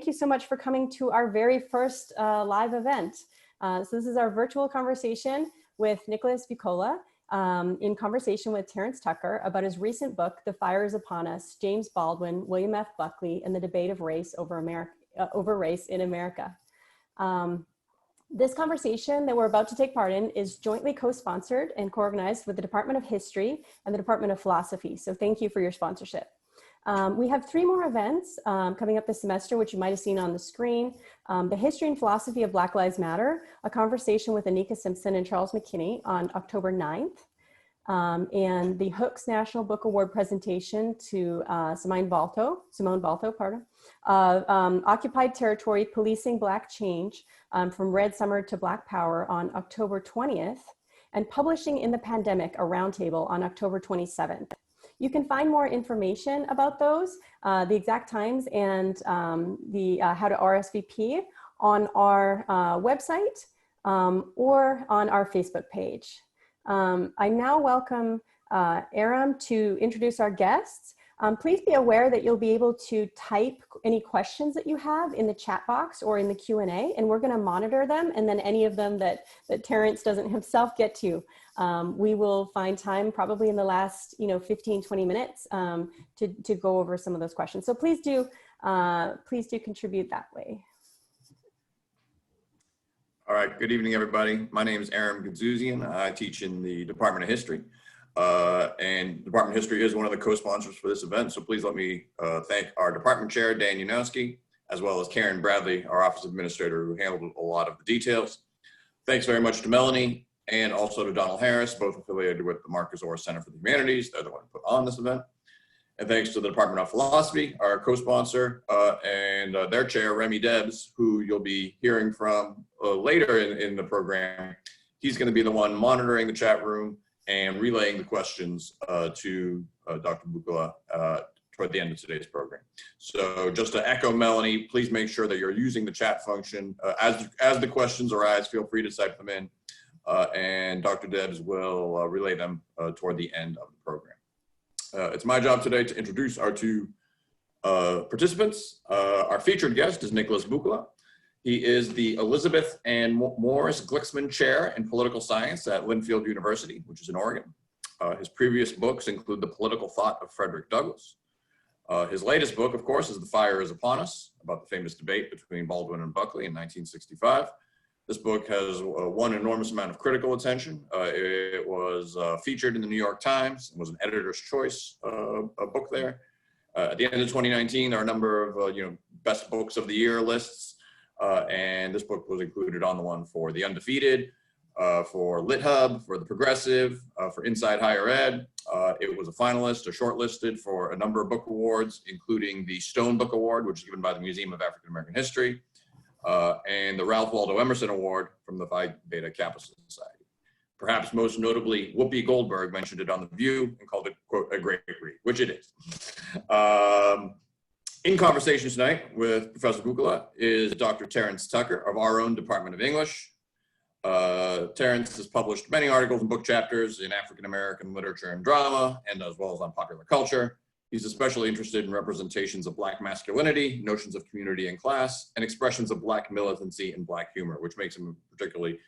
thank you so much for coming to our very first live event. So this is our virtual conversation with Nicholas Buccola, in conversation with Terrence Tucker about his recent book, The Fire is Upon Us, James Baldwin, William F. Buckley, and the Debate of Race over Race in America. This conversation that we're about to take part in is jointly co-sponsored and co-organized with the Department of History and the Department of Philosophy. So thank you for your sponsorship. We have 3 more events coming up this semester, which you might have seen on the screen. The History and Philosophy of Black Lives Matter, a conversation with Anika Simpson and Charles McKinney on October 9th. And the Hooks National Book Award presentation to Simone Balto, Occupied Territory, Policing Black Change, from Red Summer to Black Power on October 20th, and Publishing in the Pandemic, a roundtable on October 27th. You can find more information about those, the exact times and how to RSVP on our website or on our Facebook page. I now welcome Aram to introduce our guests. Please be aware that you'll be able to type any questions that you have in the chat box or in the Q&A, and we're going to monitor them, and then any of them that Terrence doesn't himself get to, we will find time probably in the last 15-20 minutes to go over some of those questions. So please do contribute that way. All right, good evening, everybody. My name is Aram Gadzouzian. I teach in the Department of History. And Department of History is one of the co-sponsors for this event. So please let me thank our department chair, Dan Yanowski, as well as Karen Bradley, our office administrator, who handled a lot of the details. Thanks very much to Melanie and also to Donald Harris, both affiliated with the Marcus Orr Center for the Humanities. They're the one who put on this event. And thanks to the Department of Philosophy, our co-sponsor, and their chair, Remy Debs, who you'll be hearing from later in the program. He's going to be the one monitoring the chat room and relaying the questions to Dr. Buccola toward the end of today's program. So just to echo Melanie, please make sure that you're using the chat function. As the questions arise, feel free to type them in, and Dr. Debs will relay them toward the end of the program. It's my job today to introduce our 2 participants. Our featured guest is Nicholas Buccola. He is the Elizabeth and Morris Glicksman Chair in Political Science at Linfield University, which is in Oregon. His previous books include The Political Thought of Frederick Douglass. His latest book, of course, is The Fire is Upon Us, about the famous debate between Baldwin and Buckley in 1965. This book has won an enormous amount of critical attention. It was featured in the New York Times and was an editor's choice book there. At the end of 2019, there are a number of best books of the year lists. And this book was included on the one for The Undefeated, for LitHub, for The Progressive, for Inside Higher Ed. It was a finalist or shortlisted for a number of book awards, including the Stone Book Award, which is given by the Museum of African American History, and the Ralph Waldo Emerson Award from the Phi Beta Kappa Society. Perhaps most notably, Whoopi Goldberg mentioned it on The View and called it, quote, a great read, which it is. In conversation tonight with Professor Buccola is Dr. Terrence Tucker of our own Department of English. Terrence has published many articles and book chapters in African American literature and drama, and as well as on popular culture. He's especially interested in representations of Black masculinity, notions of community and class, and expressions of Black militancy and Black humor, which makes him a particularly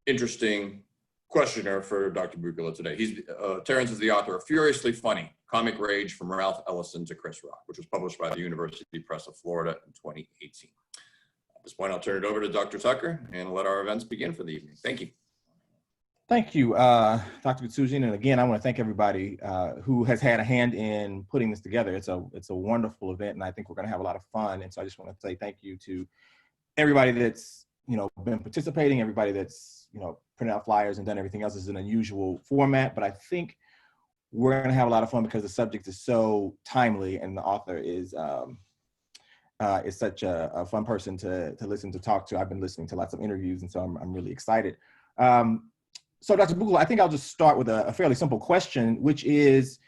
interesting questioner for Dr. Buccola today. Terrence is the author of Furiously Funny, Comic Rage from Ralph Ellison to Chris Rock, which was published by the University Press of Florida in 2018. At this point, I'll turn it over to Dr. Tucker and let our events begin for the evening. Thank you. Thank you, Dr. Gadzouzian. And again, I want to thank everybody who has had a hand in putting this together. It's a wonderful event, and I think we're going to have a lot of fun. And so I just want to say thank you to everybody that's been participating, everybody that's printed out flyers and done everything else. This is an unusual format, but I think we're going to have a lot of fun because the subject is so timely, and the author is such a fun person to listen to, talk to. I've been listening to lots of interviews, and so I'm really excited. So Dr. Buccola, I think I'll just start with a fairly simple question, which is,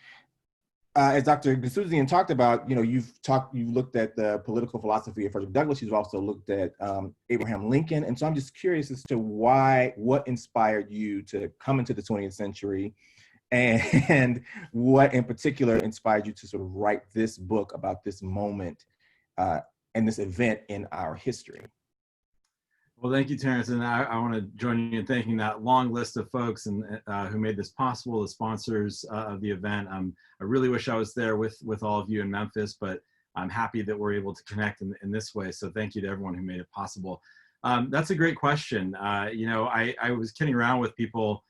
as Dr. Gadzouzian talked about, you've looked at the political philosophy of Frederick Douglass. You've also looked at Abraham Lincoln. And so I'm just curious as to what inspired you to come into the 20th century, and what in particular inspired you to sort of write this book about this moment and this event in our history. Well, thank you, Terrence, and I want to join you in thanking that long list of folks and who made this possible, the sponsors of the event. I really wish I was there with all of you in Memphis, but I'm happy that we're able to connect in this way. So thank you to everyone who made it possible. That's a great question. You know, I was kidding around with people,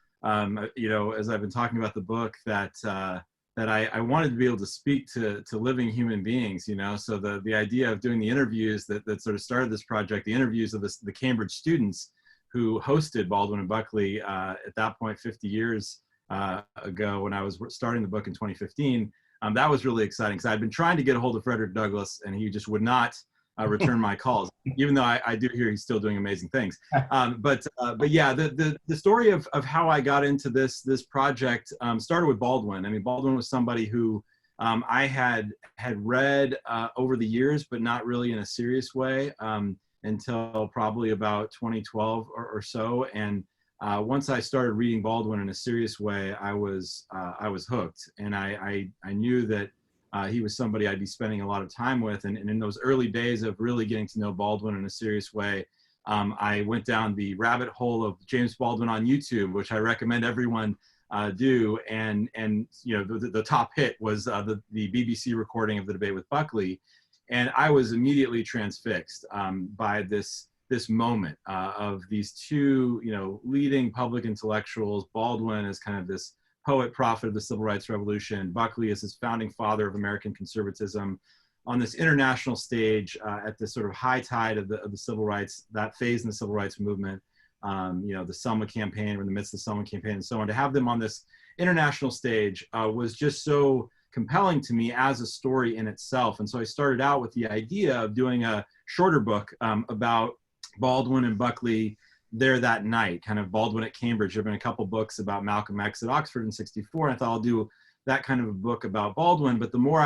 you know, as I've been talking about the book, that I wanted to be able to speak to living human beings, you know. So the idea of doing the interviews that sort of started this project, the interviews of the Cambridge students who hosted Baldwin and Buckley at that point 50 years ago when I was starting the book in 2015, that was really exciting because I'd been trying to get a hold of Frederick Douglass and he just would not return my calls, even though I do hear he's still doing amazing things. But yeah, the story of how I got into this project started with Baldwin. I mean, Baldwin was somebody who I had read over the years, but not really in a serious way until probably about 2012 or so. And once I started reading Baldwin in a serious way, I was hooked, and I knew that he was somebody I'd be spending a lot of time with. And in those early days of really getting to know Baldwin in a serious way, I went down the rabbit hole of James Baldwin on YouTube, which I recommend everyone do. And you know, the top hit was the BBC recording of the debate with Buckley. And I was immediately transfixed by this moment of these two, you know, leading public intellectuals. Baldwin is kind of this poet prophet of the civil rights revolution. Buckley is his founding father of American conservatism on this international stage at this sort of high tide of the civil rights, that phase in the civil rights movement. You know, the Selma campaign, we're in the midst of the Selma campaign and so on. To have them on this international stage was just so compelling to me as a story in itself. And so I started out with the idea of doing a shorter book about Baldwin and Buckley there that night, kind of Baldwin at Cambridge. There have been a couple books about Malcolm X at Oxford in '64. And I thought I'll do that kind of a book about Baldwin. But the more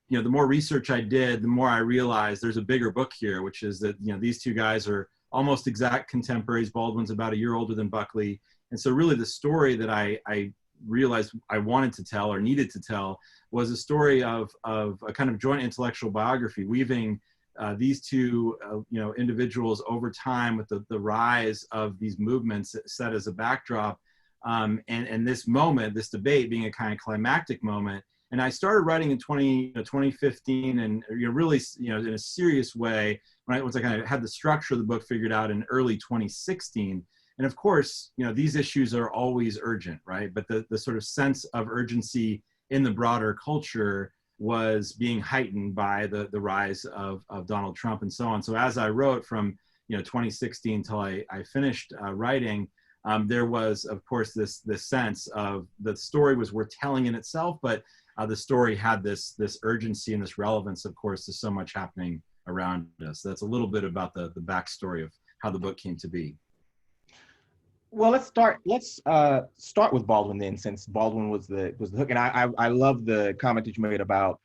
the more research I did, the more I realized there's a bigger book here, which is that, you know, these two guys are almost exact contemporaries. Baldwin's about a year older than Buckley. And so really the story that I realized I wanted to tell or needed to tell was a story of a kind of joint intellectual biography, weaving these two you know, individuals over time with the rise of these movements set as a backdrop, and this moment, this debate being a kind of climactic moment. And I started writing in 2015, and really, you know, in a serious way, once I kind of had the structure of the book figured out in early 2016. And of course, you know, these issues are always urgent, right? But the sort of sense of urgency in the broader culture was being heightened by the rise of Donald Trump and so on. So as I wrote from 2016 till I finished writing, there was, of course, this sense of the story was worth telling in itself, but the story had this urgency and this relevance, of course, to so much happening around us. That's a little bit about the backstory of how the book came to be. Well, let's start with Baldwin then, since Baldwin was the hook. And I love the comment that you made about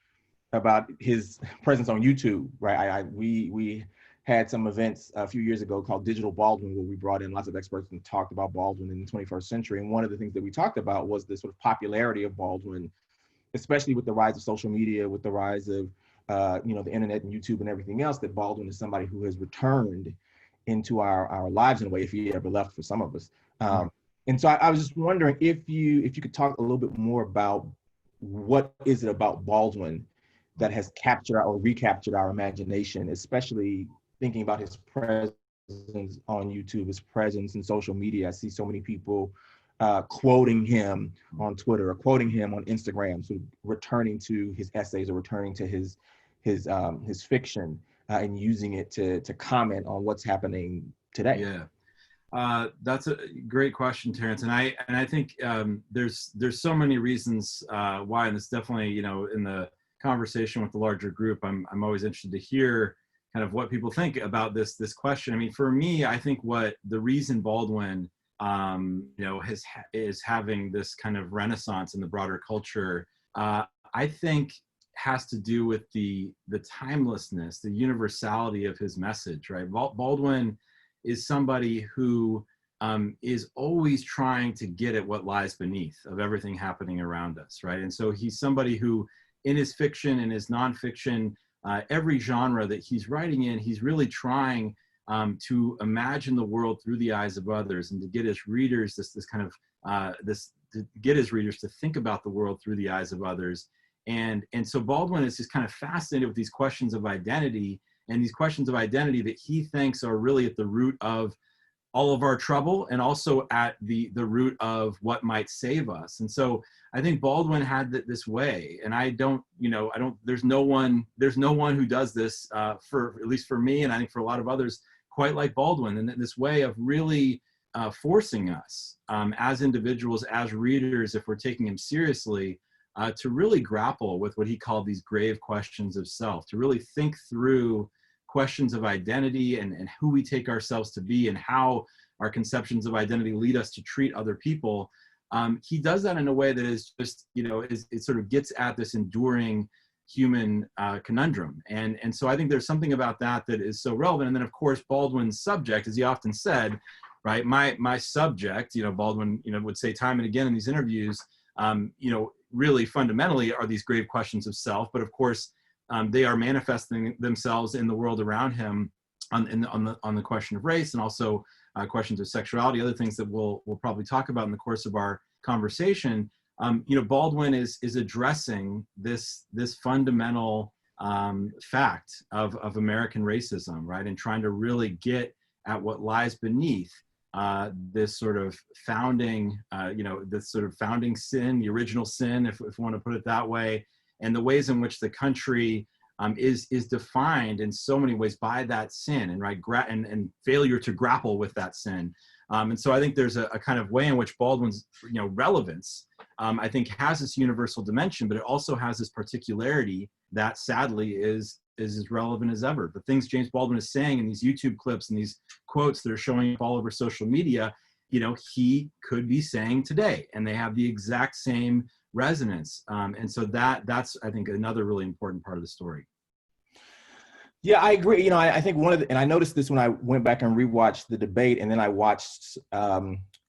his presence on YouTube, right? We had some events a few years ago called Digital Baldwin, where we brought in lots of experts and talked about Baldwin in the 21st century. And one of the things that we talked about was the sort of popularity of Baldwin, especially with the rise of social media, with the rise of the internet and YouTube and everything else, that Baldwin is somebody who has returned into our lives in a way, if he ever left for some of us. And so I was just wondering if you could talk a little bit more about what is it about Baldwin that has captured or recaptured our imagination, especially thinking about his presence on YouTube, his presence in social media. I see so many people quoting him on Twitter or quoting him on Instagram, sort of returning to his essays or returning to his fiction and using it to comment on what's happening today. Yeah, that's a great question, Terrence. And I think there's so many reasons why, and it's definitely, in the conversation with the larger group, I'm always interested to hear kind of what people think about this question. I mean, for me, I think what the reason Baldwin is having this kind of renaissance in the broader culture, I think has to do with the timelessness, the universality of his message, right? Baldwin is somebody who is always trying to get at what lies beneath of everything happening around us, right? And so he's somebody who, in his fiction and his nonfiction, every genre that he's writing in, he's really trying to imagine the world through the eyes of others, and to get his readers to get his readers to think about the world through the eyes of others. And so Baldwin is just kind of fascinated with these questions of identity, and these questions of identity that he thinks are really at the root of all of our trouble, and also at the root of what might save us. And so I think Baldwin had this way, and there's no one who does this for, at least for me, and I think for a lot of others, quite like Baldwin, and this way of really forcing us as individuals, as readers, if we're taking him seriously, to really grapple with what he called these grave questions of self, to really think through questions of identity and who we take ourselves to be, and how our conceptions of identity lead us to treat other people. He does that in a way that is just, it sort of gets at this enduring human conundrum. And so I think there's something about that is so relevant. And then, of course, Baldwin's subject, as he often said, right, my subject, Baldwin, would say time and again in these interviews, really fundamentally are these grave questions of self. But of course, they are manifesting themselves in the world around him on the question of race, and also questions of sexuality, other things that we'll probably talk about in the course of our conversation. Baldwin is addressing this fundamental fact of American racism, right, and trying to really get at what lies beneath this sort of founding, this sort of founding sin, the original sin, if we want to put it that way, and the ways in which the country is defined in so many ways by that sin, and and failure to grapple with that sin. And so I think there's a kind of way in which Baldwin's relevance, I think, has this universal dimension, but it also has this particularity that sadly is as relevant as ever. The things James Baldwin is saying in these YouTube clips and these quotes that are showing up all over social media, he could be saying today, and they have the exact same resonance. And so that's, I think, another really important part of the story. Yeah, I agree. I think and I noticed this when I went back and rewatched the debate, and then I watched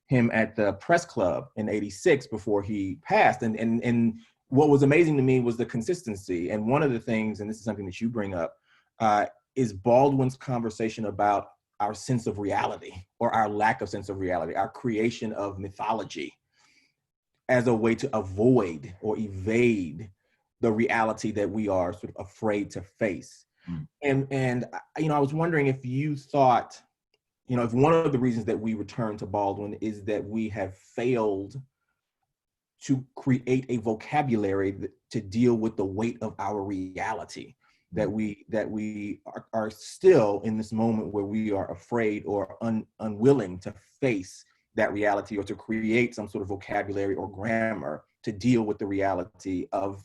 him at the press club in '86 before he passed. And what was amazing to me was the consistency. And one of the things, and this is something that you bring up, is Baldwin's conversation about our sense of reality, or our lack of sense of reality, our creation of mythology as a way to avoid or evade the reality that we are sort of afraid to face. And I was wondering if you thought, if one of the reasons that we return to Baldwin is that we have failed to create a vocabulary to deal with the weight of our reality, that we are still in this moment where we are afraid or unwilling to face that reality, or to create some sort of vocabulary or grammar to deal with the reality of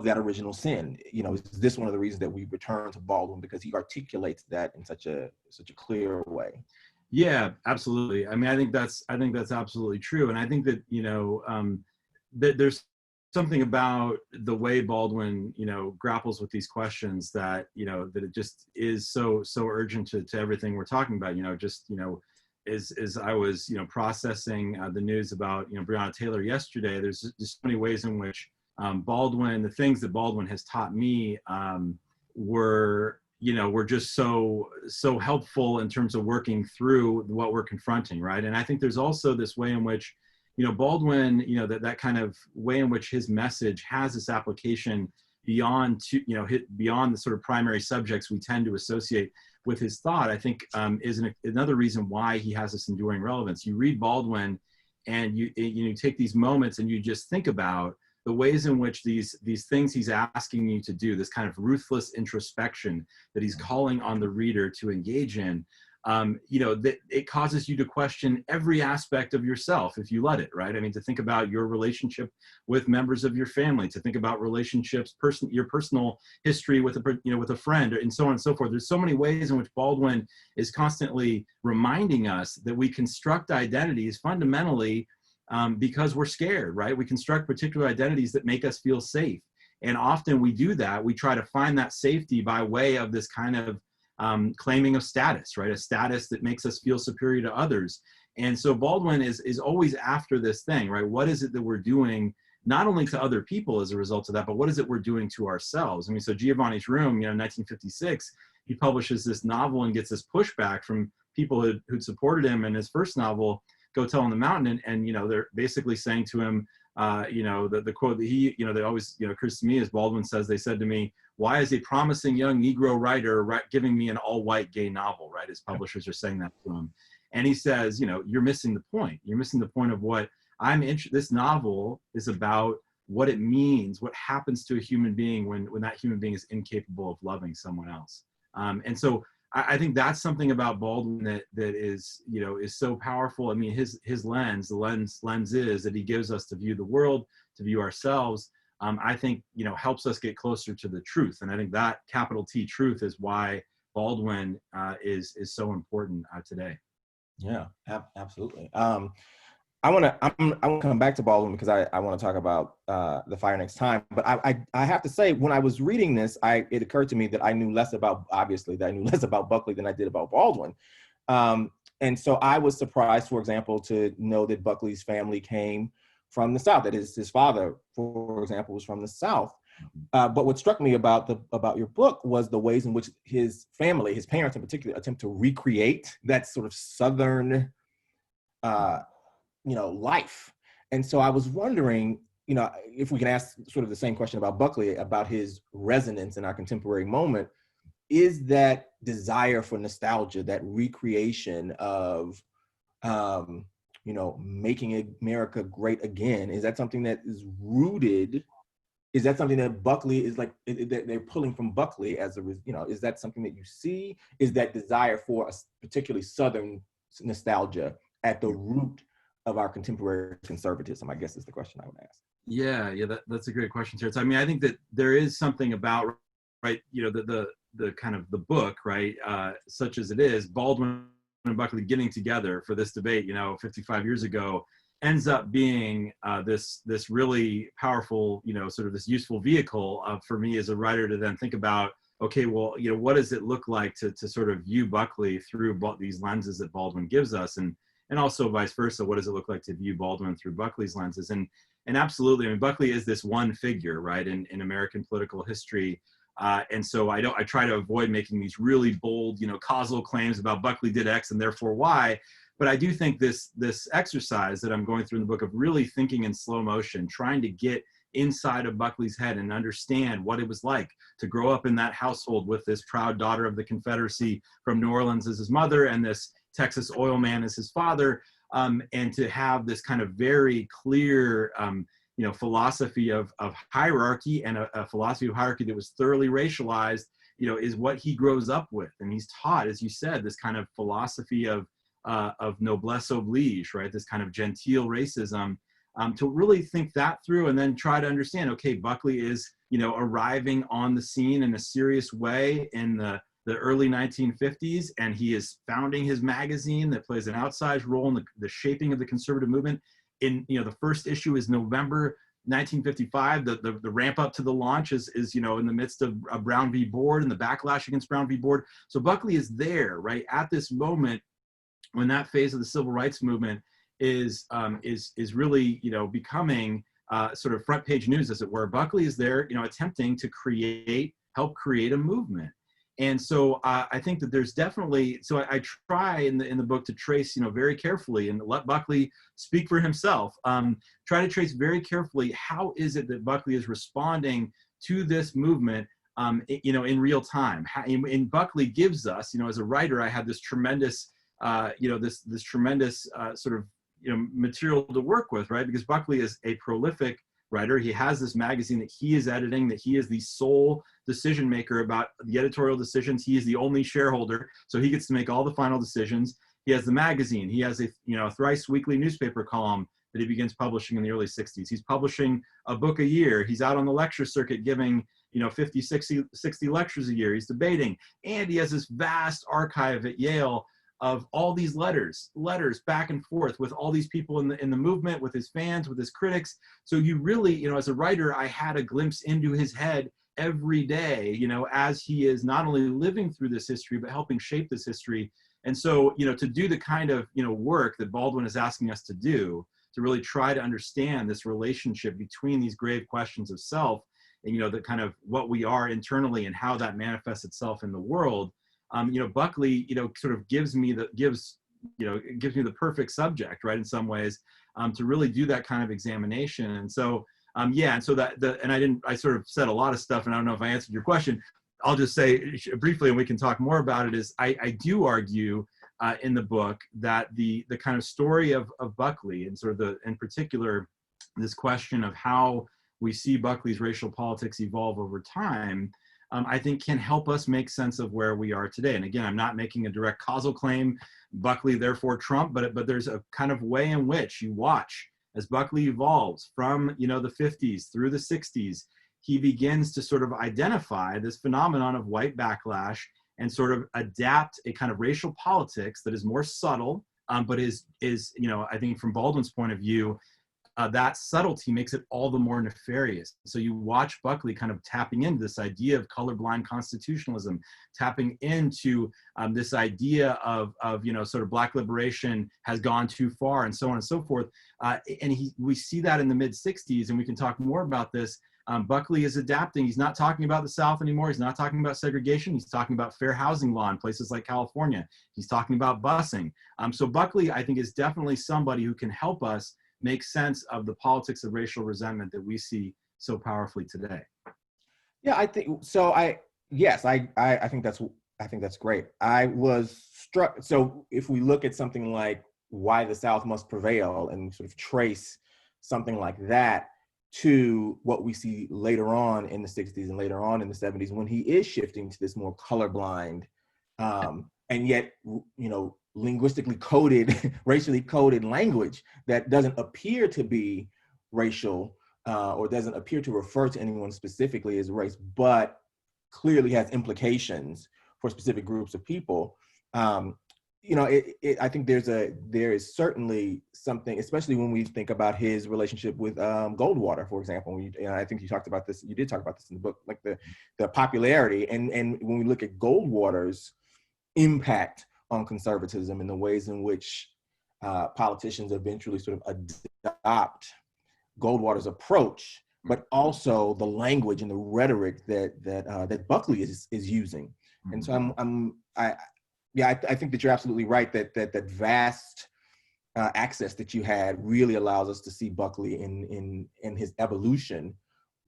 that original sin. Is this one of the reasons that we return to Baldwin, because he articulates that in such a clear way? Yeah, absolutely. I mean, I think that's absolutely true. And I think that, that there's something about the way Baldwin, grapples with these questions that, that it just is so urgent to everything we're talking about, as I was, processing the news about, Breonna Taylor yesterday. There's just so many ways in which Baldwin, the things that Baldwin has taught me were just so helpful in terms of working through what we're confronting, right? And I think there's also this way in which, Baldwin, that kind of way in which his message has this application beyond beyond the sort of primary subjects we tend to associate with his thought, I think is another reason why he has this enduring relevance. You read Baldwin and you take these moments and you just think about the ways in which these things he's asking you to do, this kind of ruthless introspection that he's calling on the reader to engage in, that it causes you to question every aspect of yourself if you let it, right? I mean, to think about your relationship with members of your family, to think about relationships, your personal history with a friend, and so on and so forth. There's so many ways in which Baldwin is constantly reminding us that we construct identities fundamentally because we're scared, right? We construct particular identities that make us feel safe. And often we do that. We try to find that safety by way of this kind of claiming of status, right? A status that makes us feel superior to others. And so Baldwin is always after this thing, right? What is it that we're doing not only to other people as a result of that, but what is it we're doing to ourselves? I mean, so Giovanni's Room, 1956, he publishes this novel and gets this pushback from people who'd supported him in his first novel, Go Tell on the Mountain. And they're basically saying to him, the quote that he, they always, occurs to me as Baldwin says, they said to me, why is a promising young Negro writer giving me an all-white gay novel, right? His publishers are saying that to him. And he says, you're missing the point. You're missing the point of what this novel is about, what it means, what happens to a human being when that human being is incapable of loving someone else. And so I think that's something about Baldwin that is, is so powerful. I mean, his lens, the lens is that he gives us to view the world, to view ourselves. I think, helps us get closer to the truth. And I think that capital T truth is why Baldwin is so important today. Yeah, absolutely. I want to come back to Baldwin because I want to talk about The Fire Next Time. But I have to say, when I was reading this, it occurred to me that I knew less about Buckley than I did about Baldwin. And so I was surprised, for example, to know that Buckley's family came from the South. That his father, for example, was from the South. But what struck me about your book was the ways in which his family, his parents in particular, attempt to recreate that sort of Southern life. And so I was wondering, if we can ask sort of the same question about Buckley, about his resonance in our contemporary moment. Is that desire for nostalgia, that recreation of, making America great again, is that something that is rooted? Is that something that Buckley is like, that they're pulling from Buckley is that something that you see? Is that desire for a particularly Southern nostalgia at the root of our contemporary conservatism, I guess, is the question I would ask. Yeah, that's a great question, Terrence. I mean, I think that there is something about, right, the kind of the book, right, such as it is, Baldwin and Buckley getting together for this debate, 55 years ago, ends up being this really powerful, sort of this useful vehicle for me as a writer to then think about, okay, well, what does it look like to sort of view Buckley through these lenses that Baldwin gives us, and also vice versa, what does it look like to view Baldwin through Buckley's lenses? And absolutely, I mean, Buckley is this one figure, right, in American political history. And so I try to avoid making these really bold, causal claims about Buckley did X and therefore Y. But I do think this exercise that I'm going through in the book of really thinking in slow motion, trying to get inside of Buckley's head and understand what it was like to grow up in that household with this proud daughter of the Confederacy from New Orleans as his mother and this Texas oil man as his father, and to have this kind of very clear philosophy of hierarchy, and a philosophy of hierarchy that was thoroughly racialized, is what he grows up with. And he's taught, as you said, this kind of philosophy of noblesse oblige, right? This kind of genteel racism, to really think that through and then try to understand, okay, Buckley is, arriving on the scene in a serious way in the early 1950s, and he is founding his magazine that plays an outsized role in the shaping of the conservative movement. In the first issue is November 1955. The ramp up to the launch is in the midst of Brown v. Board and the backlash against Brown v. Board. So Buckley is there, right, at this moment when that phase of the civil rights movement is really becoming sort of front page news, as it were. Buckley is there, attempting to help create a movement. And so I think that there's definitely, so I try in the book to trace, very carefully and let Buckley speak for himself. Try to trace very carefully how is it that Buckley is responding to this movement, in real time. And Buckley gives us, as a writer, I had this tremendous, this tremendous sort of, material to work with, right? Because Buckley is a prolific writer. He has this magazine that he is editing, that he is the sole decision maker about the editorial decisions. He is the only shareholder, so he gets to make all the final decisions. He has the magazine. He has a thrice weekly newspaper column that he begins publishing in the early 60s. He's publishing a book a year. He's out on the lecture circuit giving 50, 60 lectures a year. He's debating, and he has this vast archive at Yale of all these letters back and forth with all these people in the movement, with his fans, with his critics. So you really, as a writer, I had a glimpse into his head every day, as he is not only living through this history, but helping shape this history. And so, to do the kind of, work that Baldwin is asking us to do, to really try to understand this relationship between these grave questions of self and, the kind of what we are internally and how that manifests itself in the world. Buckley, sort of gives me the perfect subject, right, in some ways, to really do that kind of examination. And so, I sort of said a lot of stuff, and I don't know if I answered your question. I'll just say briefly, and we can talk more about it, is I do argue in the book that the kind of story of Buckley, and sort of in particular, this question of how we see Buckley's racial politics evolve over time, I think can help us make sense of where we are today. And again, I'm not making a direct causal claim, Buckley, therefore Trump, but there's a kind of way in which you watch as Buckley evolves from, the 50s through the 60s, he begins to sort of identify this phenomenon of white backlash and sort of adapt a kind of racial politics that is more subtle, but is I think from Baldwin's point of view, that subtlety makes it all the more nefarious. So you watch Buckley kind of tapping into this idea of colorblind constitutionalism, tapping into this idea of sort of Black liberation has gone too far, and so on and so forth. We see that in the mid 60s, and we can talk more about this. Buckley is adapting. He's not talking about the South anymore. He's not talking about segregation. He's talking about fair housing law in places like California. He's talking about busing. So Buckley, I think, is definitely somebody who can help us make sense of the politics of racial resentment that we see so powerfully today. Yeah, I think so. I think that's great. I was struck. So if we look at something like Why the South Must Prevail and sort of trace something like that to what we see later on in the 60s and later on in the 70s, when he is shifting to this more colorblind and yet, linguistically coded, racially coded language that doesn't appear to be racial or doesn't appear to refer to anyone specifically as race, but clearly has implications for specific groups of people. I think there is certainly something, especially when we think about his relationship with Goldwater, for example. I think you talked about this. You did talk about this in the book, like the popularity, and when we look at Goldwater's impact on conservatism and the ways in which politicians eventually sort of adopt Goldwater's approach, but also the language and the rhetoric that Buckley is using. And so I think that you're absolutely right that vast access that you had really allows us to see Buckley in his evolution,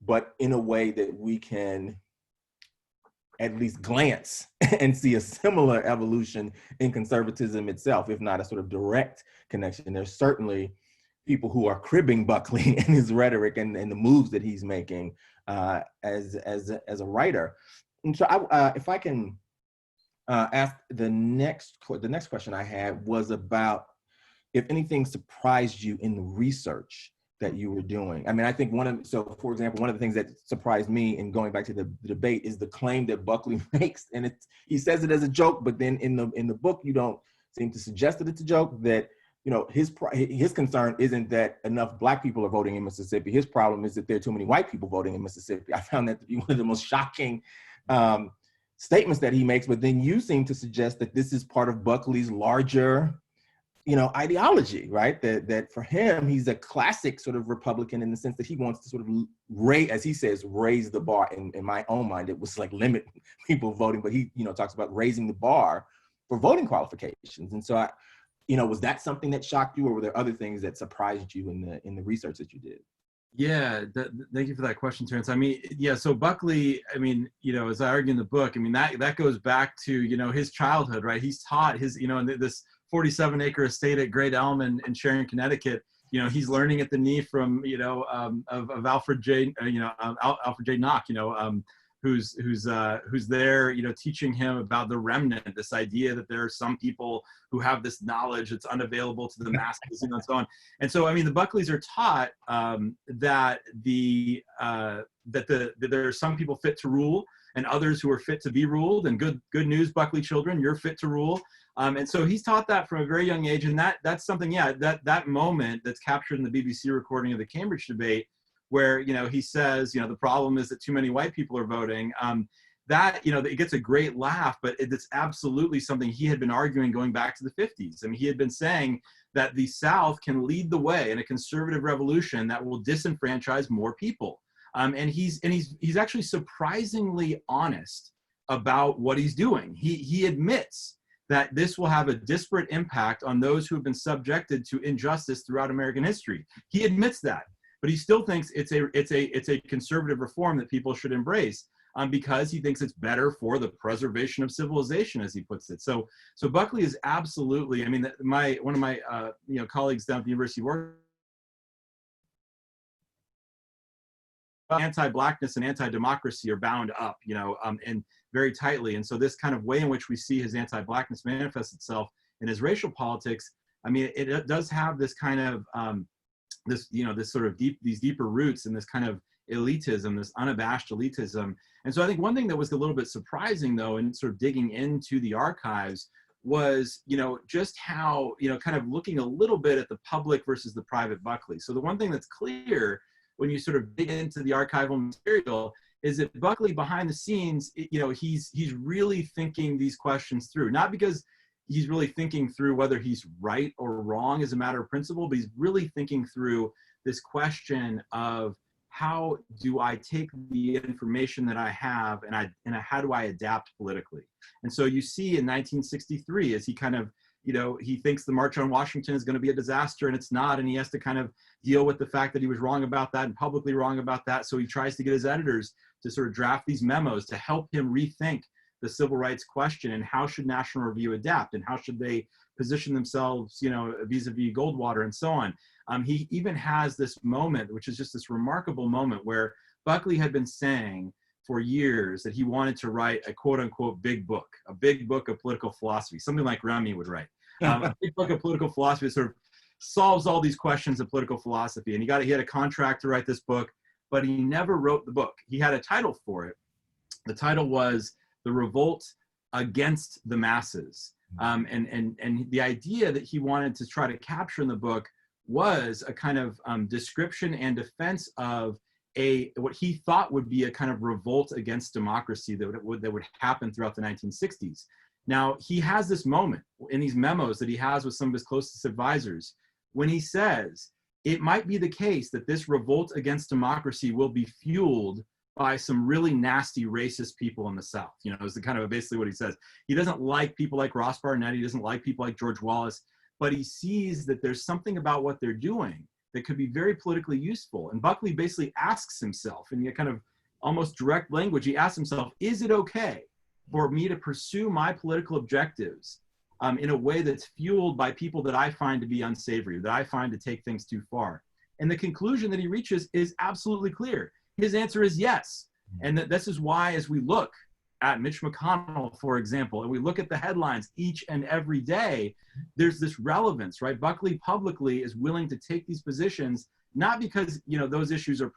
but in a way that we can at least glance and see a similar evolution in conservatism itself, if not a sort of direct connection. There's certainly people who are cribbing Buckley and his rhetoric and the moves that he's making as a writer. And so if I can ask the next question I had was about if anything surprised you in the research that you were doing. I mean, I think for example, one of the things that surprised me in going back to the debate is the claim that Buckley makes, and he says it as a joke, but then in the book, you don't seem to suggest that it's a joke, that, his concern isn't that enough Black people are voting in Mississippi. His problem is that there are too many white people voting in Mississippi. I found that to be one of the most shocking statements that he makes, but then you seem to suggest that this is part of Buckley's larger ideology, right? That for him, he's a classic sort of Republican in the sense that he wants to sort of raise the bar. In my own mind, it was like limit people voting, but he, talks about raising the bar for voting qualifications. And so was that something that shocked you, or were there other things that surprised you in the research that you did? Yeah, thank you for that question, Terrence. I mean, yeah, so Buckley, I mean, as I argue in the book, I mean, that goes back to, his childhood, right? He's taught his, in this 47-acre estate at Great Elm in Sharon, Connecticut, he's learning at the knee from, of Alfred J. Alfred J. Nock, who's there, teaching him about the remnant, this idea that there are some people who have this knowledge that's unavailable to the masses, and so on. And so, I mean, the Buckleys are taught that there are some people fit to rule and others who are fit to be ruled. And good news, Buckley children, you're fit to rule. And so he's taught that from a very young age, and that's something, that moment that's captured in the BBC recording of the Cambridge debate, where he says, the problem is that too many white people are voting. that, it gets a great laugh, but it's absolutely something he had been arguing going back to the 50s. I mean, he had been saying that the South can lead the way in a conservative revolution that will disenfranchise more people. And he's actually surprisingly honest about what he's doing. He admits that this will have a disparate impact on those who have been subjected to injustice throughout American history. He admits that, but he still thinks it's a conservative reform that people should embrace, because he thinks it's better for the preservation of civilization, as he puts it. So Buckley is absolutely, I mean, one of my colleagues down at the University of Oregon, anti-Blackness and anti-democracy are bound up, and very tightly. And so this kind of way in which we see his anti-Blackness manifest itself in his racial politics, I mean, it does have this kind of this sort of these deeper roots and this kind of elitism, this unabashed elitism. And so I think one thing that was a little bit surprising, though, in sort of digging into the archives was, just how, kind of looking a little bit at the public versus the private Buckley. So the one thing that's clear when you sort of dig into the archival material is that Buckley behind the scenes, he's really thinking these questions through, not because he's really thinking through whether he's right or wrong as a matter of principle, but he's really thinking through this question of, how do I take the information that I have and how do I adapt politically? And so you see in 1963, as he kind of, he thinks the March on Washington is going to be a disaster, and it's not, and he has to kind of deal with the fact that he was wrong about that and publicly wrong about that. So he tries to get his editors to sort of draft these memos to help him rethink the civil rights question and how should National Review adapt and how should they position themselves, vis-a-vis Goldwater and so on. He even has this moment, which is just this remarkable moment, where Buckley had been saying for years that he wanted to write a quote unquote big book of political philosophy, something like Remy would write. A big book of political philosophy that sort of solves all these questions of political philosophy. And he had a contract to write this book, but he never wrote the book. He had a title for it. The title was The Revolt Against the Masses. And the idea that he wanted to try to capture in the book was a kind of description and defense of what he thought would be a kind of revolt against democracy that would happen throughout the 1960s. Now, he has this moment in these memos that he has with some of his closest advisors when he says, it might be the case that this revolt against democracy will be fueled by some really nasty racist people in the South. Is the kind of basically what he says. He doesn't like people like Ross Barnett. He doesn't like people like George Wallace, but he sees that there's something about what they're doing that could be very politically useful. And Buckley basically asks himself, in a kind of almost direct language, he asks himself, is it okay for me to pursue my political objectives in a way that's fueled by people that I find to be unsavory, that I find to take things too far? And the conclusion that he reaches is absolutely clear. His answer is yes. And this is why, as we look at Mitch McConnell, for example, and we look at the headlines each and every day, there's this relevance, right? Buckley publicly is willing to take these positions, not because, those issues are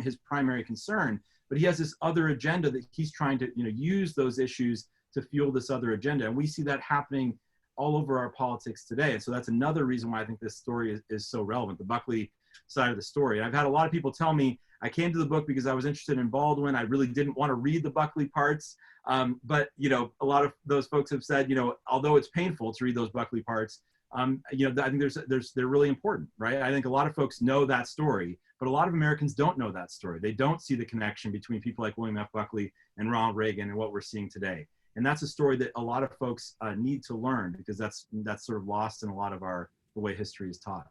his primary concern, but he has this other agenda that he's trying to, use those issues to fuel this other agenda. And we see that happening all over our politics today. And so that's another reason why I think this story is so relevant, the Buckley side of the story. And I've had a lot of people tell me, I came to the book because I was interested in Baldwin. I really didn't want to read the Buckley parts. But, a lot of those folks have said, although it's painful to read those Buckley parts, I think they're really important, right? I think a lot of folks know that story, but a lot of Americans don't know that story. They don't see the connection between people like William F. Buckley and Ronald Reagan and what we're seeing today. And that's a story that a lot of folks need to learn, because that's sort of lost in a lot of the way history is taught.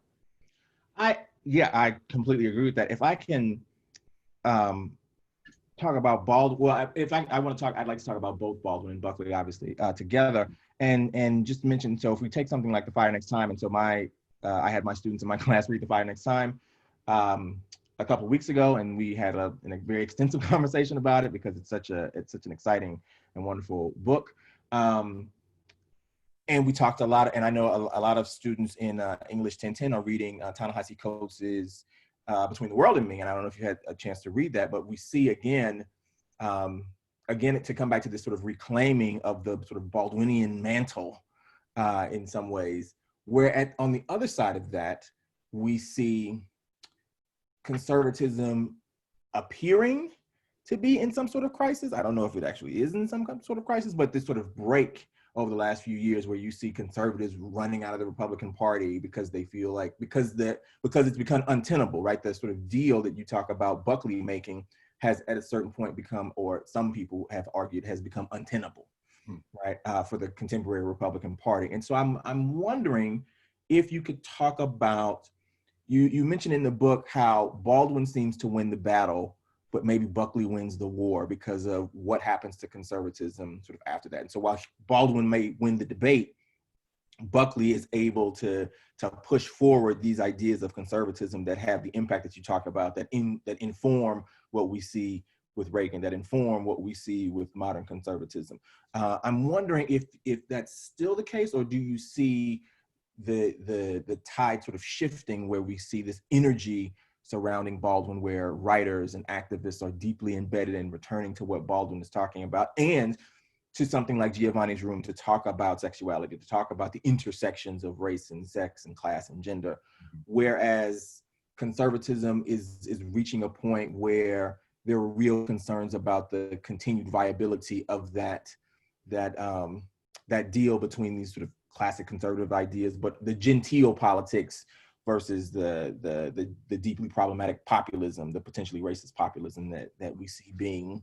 I completely agree with that. If I can talk about Baldwin, well, I'd like to talk about both Baldwin and Buckley, obviously, together, and just mention, so if we take something like The Fire Next Time, and so I had my students in my class read The Fire Next Time a couple of weeks ago, and we had a very extensive conversation about it, because it's such an exciting and wonderful book. And we talked a lot, and I know a lot of students in English 1010 are reading Ta-Nehisi Coates's Between the World and Me, and I don't know if you had a chance to read that, but we see again, to come back to this sort of reclaiming of the sort of Baldwinian mantle in some ways, where on the other side of that, we see conservatism appearing to be in some sort of crisis. I don't know if it actually is in some sort of crisis, but this sort of break over the last few years where you see conservatives running out of the Republican Party because they feel like, because it's become untenable, right? The sort of deal that you talk about Buckley making has at a certain point become, or some people have argued, has become untenable, right, for the contemporary Republican Party. And so I'm wondering if you could talk about, you mentioned in the book how Baldwin seems to win the battle, but maybe Buckley wins the war because of what happens to conservatism sort of after that. And so while Baldwin may win the debate, Buckley is able to push forward these ideas of conservatism that have the impact that you talk about, that inform what we see with Reagan, that inform what we see with modern conservatism. I'm wondering if that's still the case, or do you see the tide sort of shifting where we see this energy surrounding Baldwin, where writers and activists are deeply embedded in returning to what Baldwin is talking about, and to something like Giovanni's Room to talk about sexuality, to talk about the intersections of race and sex and class and gender, whereas conservatism is reaching a point where there are real concerns about the continued viability of that deal between these sort of classic conservative ideas, but the genteel politics versus the deeply problematic populism, the potentially racist populism that we see being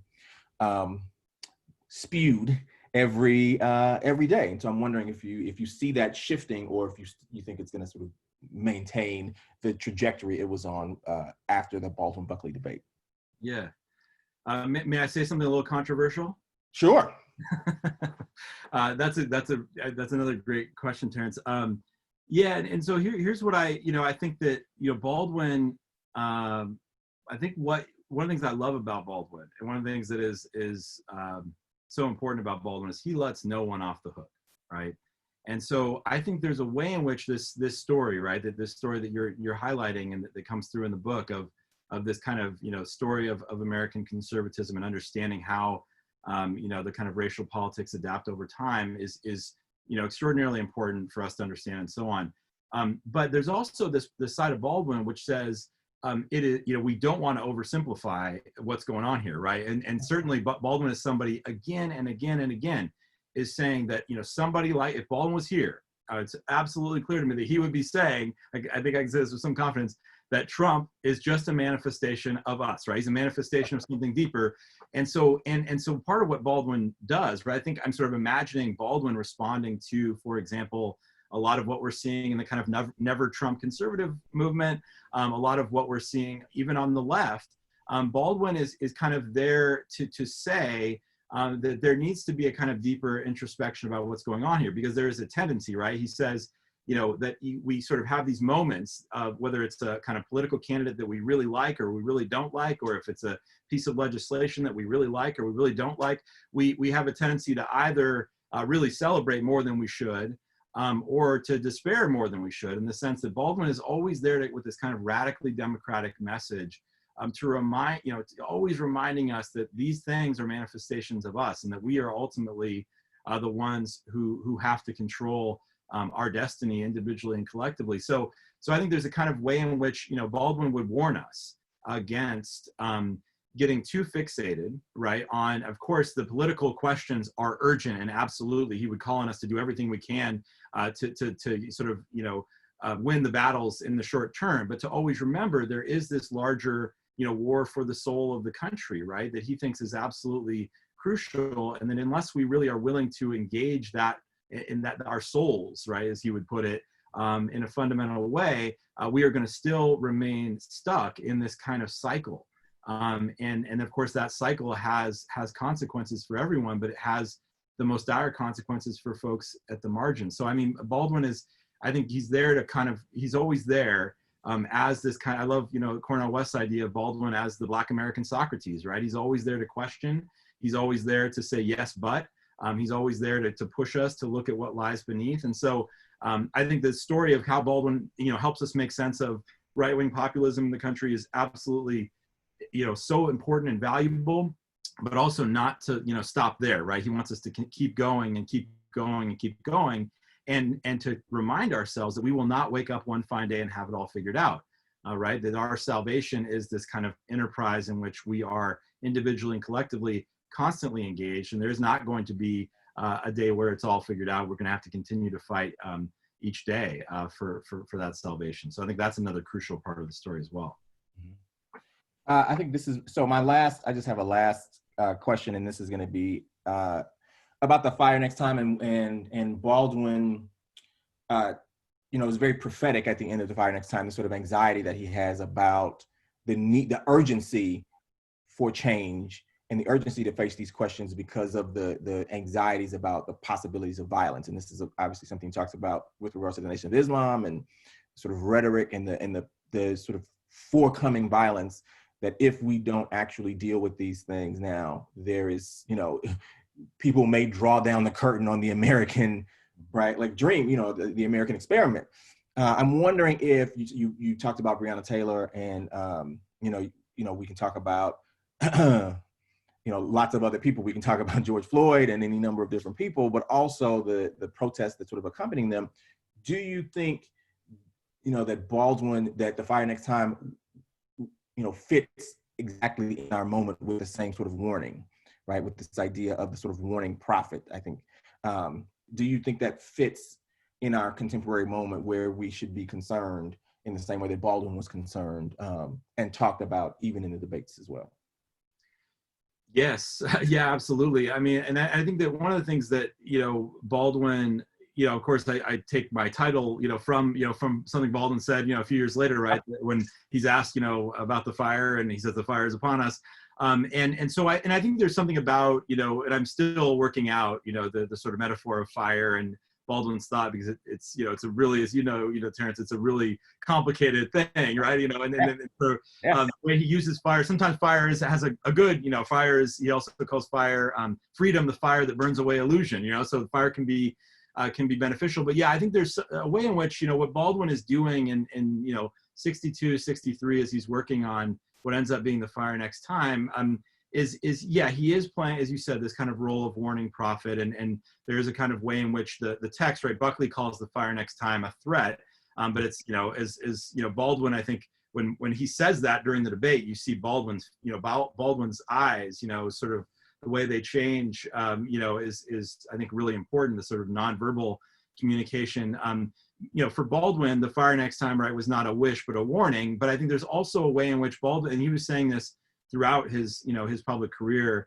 spewed every day. And so I'm wondering if you see that shifting, or if you think it's going to sort of maintain the trajectory it was on after the Baldwin-Buckley debate. Yeah. May I say something a little controversial? Sure. That's another great question, Terrence. Yeah, and so here's what I think that Baldwin. I think one of the things I love about Baldwin, and one of the things that is so important about Baldwin, is he lets no one off the hook, right? And so I think there's a way in which this story, right, that this story that you're highlighting and that comes through in the book of this kind of story of American conservatism and understanding how the kind of racial politics adapt over time is extraordinarily important for us to understand, and so on. But there's also this side of Baldwin which says it is, we don't want to oversimplify what's going on here, right? And certainly Baldwin is somebody again and again and again is saying that somebody like, if Baldwin was here, it's absolutely clear to me that he would be saying, I think I can say this with some confidence, that Trump is just a manifestation of us, right? He's a manifestation of something deeper. And so part of what Baldwin does, right? I think I'm sort of imagining Baldwin responding to, for example, a lot of what we're seeing in the kind of never Trump conservative movement, a lot of what we're seeing even on the left. Baldwin is kind of there to say that there needs to be a kind of deeper introspection about what's going on here, because there is a tendency, right? He says, that we sort of have these moments of whether it's a kind of political candidate that we really like or we really don't like, or if it's a piece of legislation that we really like or we really don't like, we have a tendency to either really celebrate more than we should, or to despair more than we should, in the sense that Baldwin is always there with this kind of radically democratic message, to remind, always reminding us that these things are manifestations of us, and that we are ultimately the ones who have to control our destiny individually and collectively. So I think there's a kind of way in which Baldwin would warn us against getting too fixated, right, on, of course, the political questions are urgent, and absolutely he would call on us to do everything we can to sort of win the battles in the short term, but to always remember there is this larger war for the soul of the country, right, that he thinks is absolutely crucial. And then unless we really are willing to engage that in that our souls, right, as he would put it, in a fundamental way, we are going to still remain stuck in this kind of cycle. And of course that cycle has consequences for everyone, but it has the most dire consequences for folks at the margin. So I mean, Baldwin is, I think he's there to kind of, he's always there as this kind of, I love, Cornel West's idea of Baldwin as the Black American Socrates, right? He's always there to question. He's always there to say yes, but he's always there to push us to look at what lies beneath. And so I think the story of how Baldwin, helps us make sense of right-wing populism in the country is absolutely, so important and valuable, but also not to, stop there, right? He wants us to keep going and keep going and keep going, and to remind ourselves that we will not wake up one fine day and have it all figured out, right? That our salvation is this kind of enterprise in which we are individually and collectively constantly engaged, and there's not going to be a day where it's all figured out. We're going to have to continue to fight each day for that salvation. So I think that's another crucial part of the story as well. I think this is, so I just have a last question, and this is going to be about the fire next time, and Baldwin, is very prophetic at the end of the fire next time, the sort of anxiety that he has about the need, the urgency for change, and the urgency to face these questions because of the anxieties about the possibilities of violence. And this is obviously something he talks about with regards to the Nation of Islam and sort of rhetoric and the sort of forthcoming violence, that if we don't actually deal with these things now, there is, people may draw down the curtain on the American, right, like dream, the American experiment. I'm wondering if you talked about Breonna Taylor, and we can talk about lots of other people. We can talk about George Floyd and any number of different people, but also the protests that sort of accompanying them. Do you think, that Baldwin, that the fire next time, fits exactly in our moment with the same sort of warning, right? With this idea of the sort of warning prophet, I think. Do you think that fits in our contemporary moment where we should be concerned in the same way that Baldwin was concerned, and talked about even in the debates as well? Yes, yeah, absolutely. I mean, and I think that one of the things that, Baldwin, of course, I take my title, from something Baldwin said, a few years later, right, when he's asked, about the fire, and he says the fire is upon us. So I think there's something about, and I'm still working out, the sort of metaphor of fire and Baldwin's thought, because it's a really, as Terrence, it's a really complicated thing, right? So the way he uses fire, sometimes fire has a good, fire is, he also calls fire freedom, the fire that burns away illusion, so the fire can be beneficial. But yeah, I think there's a way in which, what Baldwin is doing in 62, 63, as he's working on what ends up being the fire next time, he is playing, as you said, this kind of role of warning prophet, and there is a kind of way in which the text, right, Buckley calls the fire next time a threat, but it's, Baldwin, I think, when he says that during the debate, you see Baldwin's eyes, sort of the way they change, is I think really important, the sort of nonverbal communication. For Baldwin, the fire next time, right, was not a wish, but a warning. But I think there's also a way in which Baldwin, and he was saying this throughout his public career,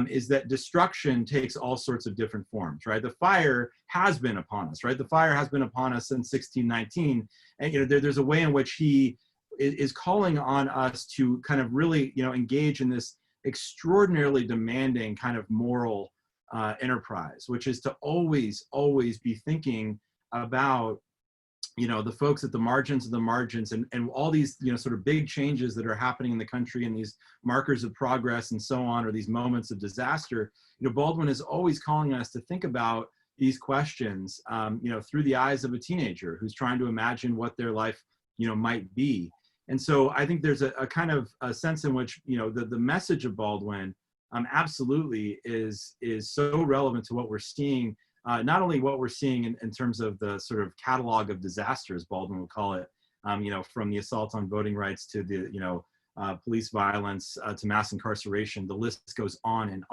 is that destruction takes all sorts of different forms, right? The fire has been upon us, right? The fire has been upon us since 1619. And, there's a way in which he is calling on us to kind of really, engage in this extraordinarily demanding kind of moral enterprise, which is to always be thinking about, the folks at the margins of the margins, and all these, sort of big changes that are happening in the country, and these markers of progress and so on, or these moments of disaster. Baldwin is always calling us to think about these questions, through the eyes of a teenager who's trying to imagine what their life, might be. And so I think there's a kind of a sense in which, the message of Baldwin absolutely is so relevant to what we're seeing, not only what we're seeing in terms of the sort of catalog of disasters, Baldwin would call it, from the assault on voting rights to the, police violence to mass incarceration, the list goes on.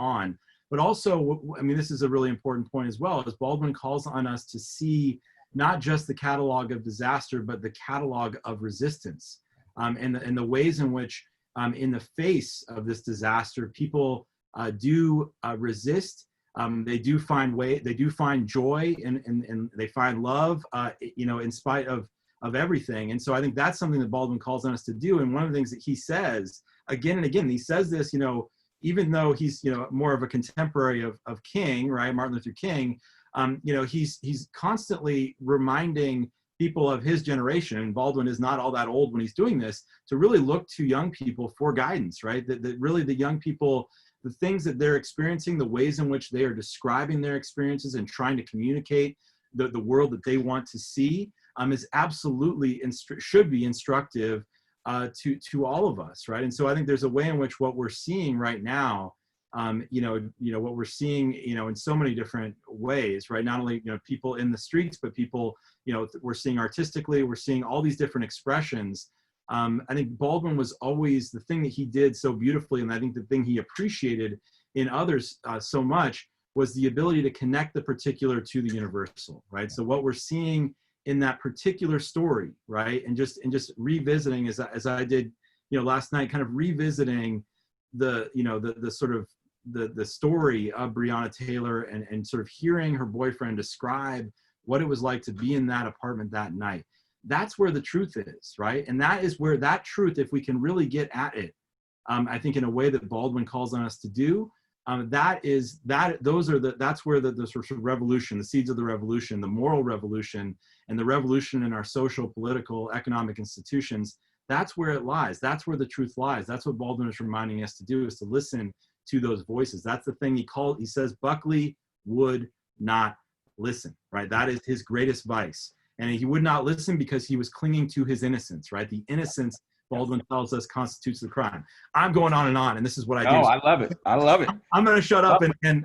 But also, I mean, this is a really important point as well, as Baldwin calls on us to see not just the catalog of disaster, but the catalog of resistance. And the ways in which, in the face of this disaster, people do resist. They do find joy, and they find love, in spite of everything. And so I think that's something that Baldwin calls on us to do. And one of the things that he says again and again, he says this, even though he's, more of a contemporary of King, right, Martin Luther King, he's constantly reminding people of his generation, and Baldwin is not all that old when he's doing this, to really look to young people for guidance, right? That really the young people, the things that they're experiencing, the ways in which they are describing their experiences and trying to communicate the world that they want to see, is absolutely should be instructive to all of us, right? And so I think there's a way in which what we're seeing right now, what we're seeing, in so many different ways, right? Not only, people in the streets, but people, we're seeing artistically, we're seeing all these different expressions, I think Baldwin was always, the thing that he did so beautifully, and I think the thing he appreciated in others so much, was the ability to connect the particular to the universal, right? So what we're seeing in that particular story, right, and just revisiting, as I did, last night, kind of revisiting the sort of the story of Breonna Taylor, and sort of hearing her boyfriend describe what it was like to be in that apartment that night. That's where the truth is, right? And that is where that truth, if we can really get at it, I think in a way that Baldwin calls on us to do, that's where the sort of revolution, the seeds of the revolution, the moral revolution, and the revolution in our social, political, economic institutions, that's where it lies. That's where the truth lies. That's what Baldwin is reminding us to do, is to listen to those voices. That's the thing he says Buckley would not listen, right? That is his greatest vice. And he would not listen because he was clinging to his innocence, right? The innocence, Baldwin tells us, constitutes the crime. I'm going on, and this is what I do. Oh, I love it. I love it. I'm going to shut up and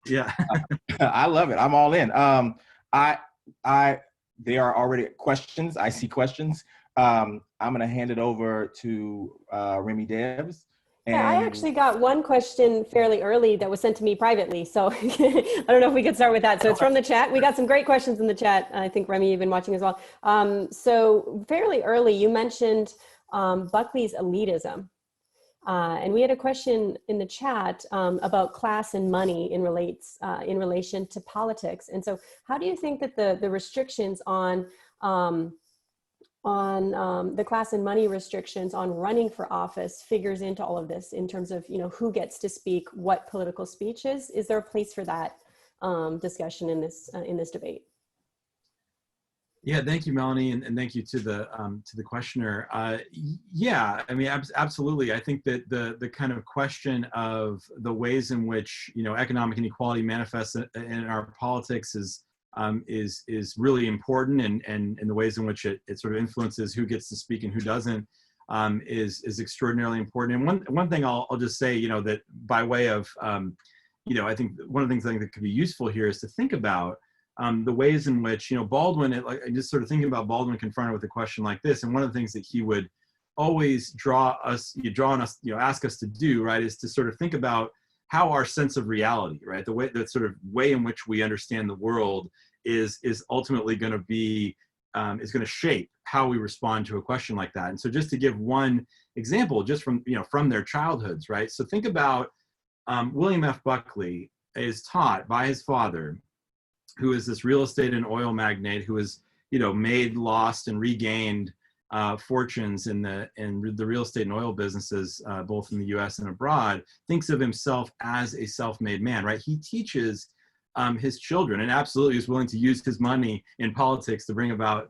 yeah. I love it. I'm all in. There are already questions. I see questions. I'm going to hand it over to Remy Debs. Yeah, I actually got one question fairly early that was sent to me privately. So I don't know if we could start with that. So it's from the chat. We got some great questions in the chat. I think Remy, you've been watching as well. So fairly early, you mentioned Buckley's elitism. And we had a question in the chat about class and money in relation to politics. And so how do you think that the restrictions on the class and money restrictions on running for office figures into all of this in terms of, who gets to speak, what political speech is? Is there a place for that discussion in this debate? Yeah, thank you, Melanie, and thank you to the questioner. Yeah, I mean, absolutely. I think that the kind of question of the ways in which economic inequality manifests in our politics is really important, and the ways in which it sort of influences who gets to speak and who doesn't is extraordinarily important. And one thing I'll just say, that by way of I think one of the things I think that could be useful here is to think about the ways in which Baldwin, just sort of thinking about Baldwin confronted with a question like this, and one of the things that he would always ask us to do, right, is to sort of think about how our sense of reality, right, the sort of way in which we understand the world is ultimately going to be is going to shape how we respond to a question like that. And so, just to give one example, just from their childhoods, right? So think about William F. Buckley is taught by his father, who is this real estate and oil magnate who has made, lost, and regained fortunes in the real estate and oil businesses, both in the U.S. and abroad, thinks of himself as a self-made man, right? He teaches his children, and absolutely is willing to use his money in politics to bring about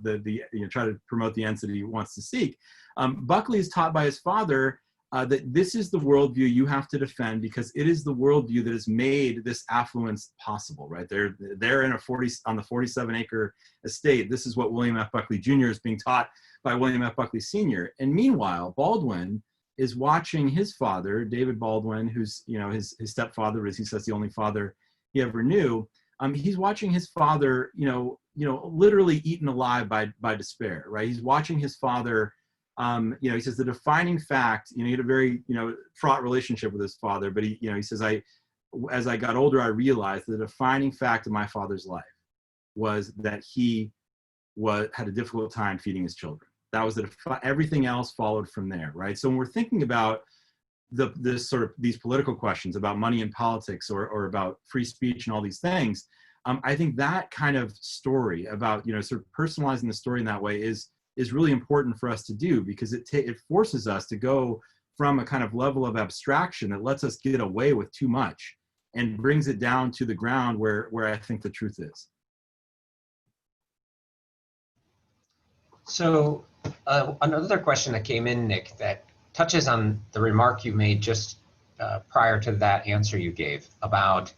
try to promote the ends that he wants to seek. Buckley is taught by his father that this is the worldview you have to defend, because it is the worldview that has made this affluence possible, right? They're on the 47-acre estate. This is what William F. Buckley Jr. is being taught by William F. Buckley Sr. And meanwhile, Baldwin is watching his father, David Baldwin, who's his stepfather, as he says, the only father he ever knew. He's watching his father, literally eaten alive by despair, right? He's watching his father. He says the defining fact, he had a very, fraught relationship with his father, but he says, as I got older, I realized the defining fact of my father's life was that he had a difficult time feeding his children. That was everything else followed from there, right? So when we're thinking about these political questions about money in politics or about free speech and all these things, I think that kind of story about, sort of personalizing the story in that way is really important for us to do, because it forces us to go from a kind of level of abstraction that lets us get away with too much and brings it down to the ground where I think the truth is. So another question that came in, Nick, that touches on the remark you made just prior to that answer you gave about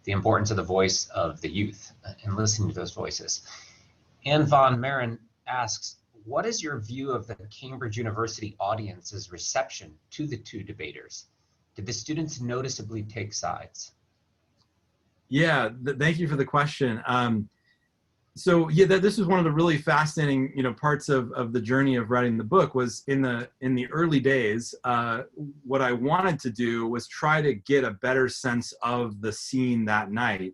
the importance of the voice of the youth and listening to those voices. Ann Von Marin asks, what is your view of the Cambridge University audience's reception to the two debaters? Did the students noticeably take sides? Yeah, thank you for the question. So yeah, this was one of the really fascinating, parts of the journey of writing the book. Was in the early days, what I wanted to do was try to get a better sense of the scene that night,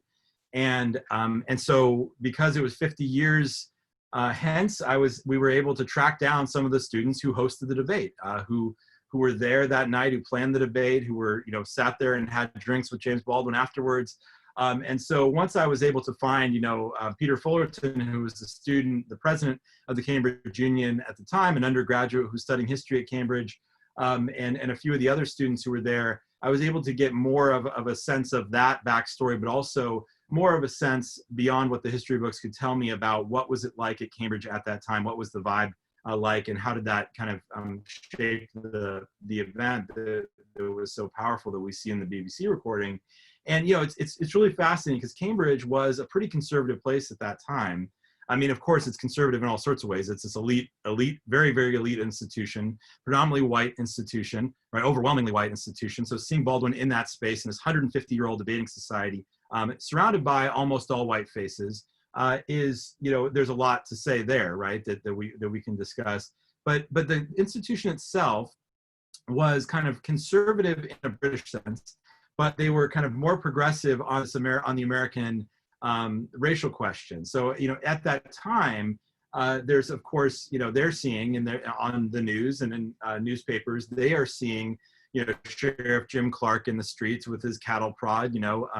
and so because it was 50 years hence, we were able to track down some of the students who hosted the debate, who were there that night, who planned the debate, who were sat there and had drinks with James Baldwin afterwards. And so once I was able to find, Peter Fullerton, who was the president of the Cambridge Union at the time, an undergraduate who's studying history at Cambridge, and a few of the other students who were there, I was able to get more of a sense of that backstory, but also more of a sense beyond what the history books could tell me about what was it like at Cambridge at that time, what was the vibe like, and how did that kind of shape the event that was so powerful that we see in the BBC recording. And it's really fascinating because Cambridge was a pretty conservative place at that time. I mean, of course, it's conservative in all sorts of ways. It's this elite, very, very elite institution, predominantly white institution, right? Overwhelmingly white institution. So seeing Baldwin in that space in this 150-year-old debating society, surrounded by almost all white faces, is, there's a lot to say there, right? That we can discuss. But the institution itself was kind of conservative in a British sense, but they were kind of more progressive on the American racial question. So, at that time, there's, of course, they're seeing on the news and in newspapers, they are seeing, Sheriff Jim Clark in the streets with his cattle prod,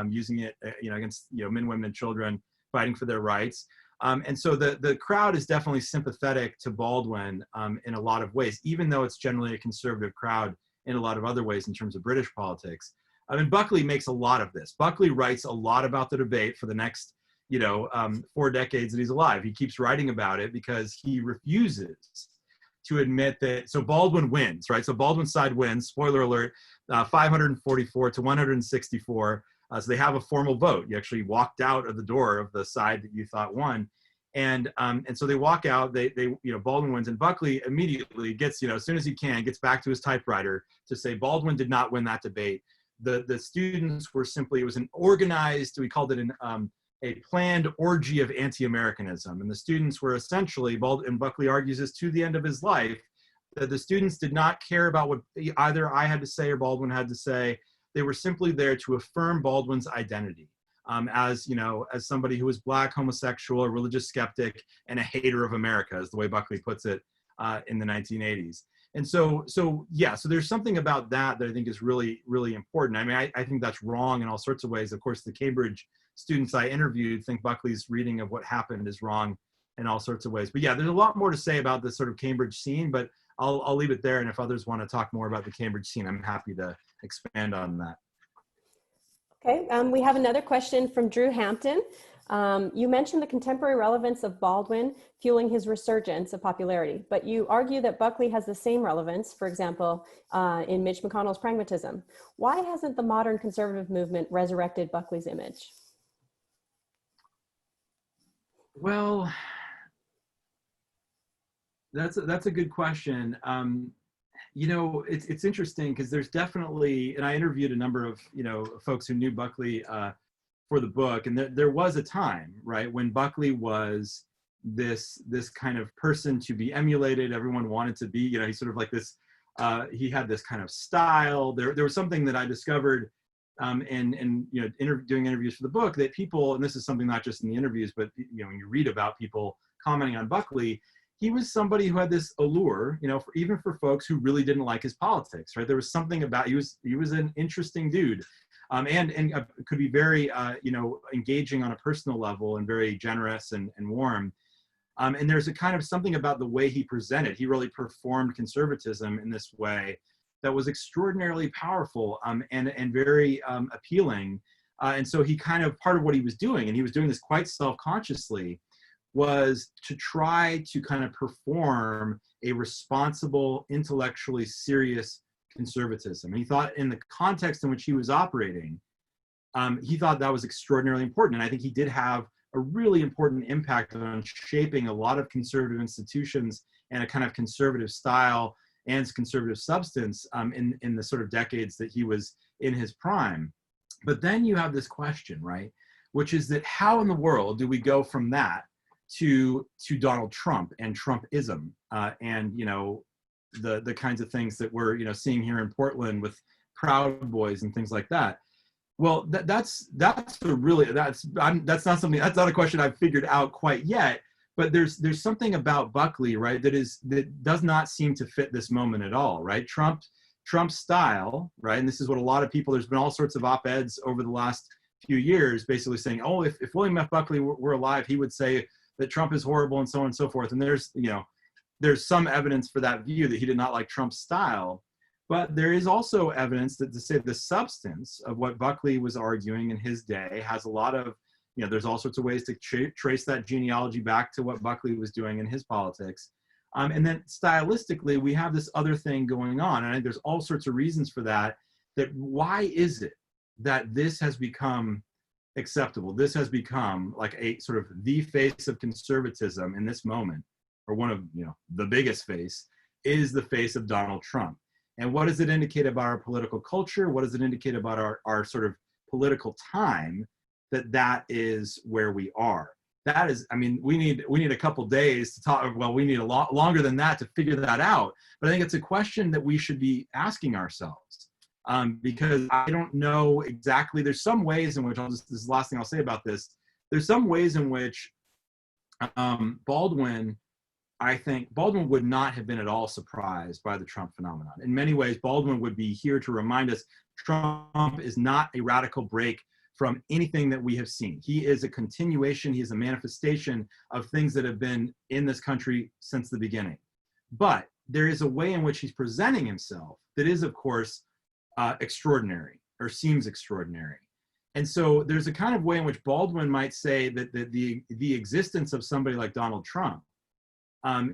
using it, against, men, women, and children fighting for their rights. And so the crowd is definitely sympathetic to Baldwin in a lot of ways, even though it's generally a conservative crowd in a lot of other ways in terms of British politics. I mean, Buckley makes a lot of this. Buckley writes a lot about the debate for the next, 4 decades that he's alive. He keeps writing about it because he refuses to admit that. So Baldwin wins, right? So Baldwin's side wins. Spoiler alert: 544 to 164. So they have a formal vote. You actually walked out of the door of the side that you thought won, and so they walk out. They Baldwin wins, and Buckley immediately gets, as soon as he can, gets back to his typewriter to say Baldwin did not win that debate. The students were simply, it was an organized, we called it a planned orgy of anti-Americanism. And the students were essentially, and Buckley argues this to the end of his life, that the students did not care about what either I had to say or Baldwin had to say. They were simply there to affirm Baldwin's identity as somebody who was Black, homosexual, a religious skeptic, and a hater of America, is the way Buckley puts it in the 1980s. And so there's something about that I think is really, really important. I mean, I think that's wrong in all sorts of ways. Of course, the Cambridge students I interviewed think Buckley's reading of what happened is wrong in all sorts of ways. But yeah, there's a lot more to say about this sort of Cambridge scene, but I'll leave it there. And if others want to talk more about the Cambridge scene, I'm happy to expand on that. Okay, we have another question from Drew Hampton. You mentioned the contemporary relevance of Baldwin fueling his resurgence of popularity, but you argue that Buckley has the same relevance, for example, in Mitch McConnell's pragmatism. Why hasn't the modern conservative movement resurrected Buckley's image? Well, that's a good question. It's interesting because there's definitely, and I interviewed a number of, folks who knew Buckley for the book, and there was a time, right, when Buckley was this kind of person to be emulated. Everyone wanted to be, he's sort of like this, he had this kind of style. There was something that I discovered doing interviews for the book, that people, and this is something not just in the interviews, but when you read about people commenting on Buckley, he was somebody who had this allure, even for folks who really didn't like his politics, right? There was something about, he was an interesting dude, and could be very, engaging on a personal level and very generous and warm. And there's a kind of something about the way he presented. He really performed conservatism in this way that was extraordinarily powerful and very appealing. And so he kind of, part of what he was doing, and he was doing this quite self-consciously, was to try to kind of perform a responsible, intellectually serious conservatism. And he thought in the context in which he was operating, he thought that was extraordinarily important. And I think he did have a really important impact on shaping a lot of conservative institutions and a kind of conservative style and conservative substance in the sort of decades that he was in his prime. But then you have this question, right? Which is that how in the world do we go from that to Donald Trump and Trumpism, and the kinds of things that we're seeing here in Portland with Proud Boys and things like that. Well, that's not a question I've figured out quite yet. But there's something about Buckley, right, that does not seem to fit this moment at all, right? Trump's style, right, and this is what a lot of people, there's been all sorts of op-eds over the last few years basically saying, oh, if William F. Buckley were alive, he would say that Trump is horrible and so on and so forth. And there's some evidence for that view that he did not like Trump's style. But there is also evidence that to say the substance of what Buckley was arguing in his day has a lot of, there's all sorts of ways to trace that genealogy back to what Buckley was doing in his politics. And then stylistically, we have this other thing going on. And I think there's all sorts of reasons for that why is it that this has become acceptable? This has become like a sort of the face of conservatism in this moment, or one of, the biggest face, is the face of Donald Trump. And what does it indicate about our political culture? What does it indicate about our sort of political time? That is where we are. That is, we need a couple days to talk. Well, we need a lot longer than that to figure that out. But I think it's a question that we should be asking ourselves, because I don't know exactly. There's some ways in which this is the last thing I'll say about this. There's some ways in which Baldwin would not have been at all surprised by the Trump phenomenon. In many ways, Baldwin would be here to remind us Trump is not a radical break from anything that we have seen. He is a continuation, he is a manifestation of things that have been in this country since the beginning. But there is a way in which he's presenting himself that is, of course, extraordinary, or seems extraordinary. And so there's a kind of way in which Baldwin might say that the existence of somebody like Donald Trump,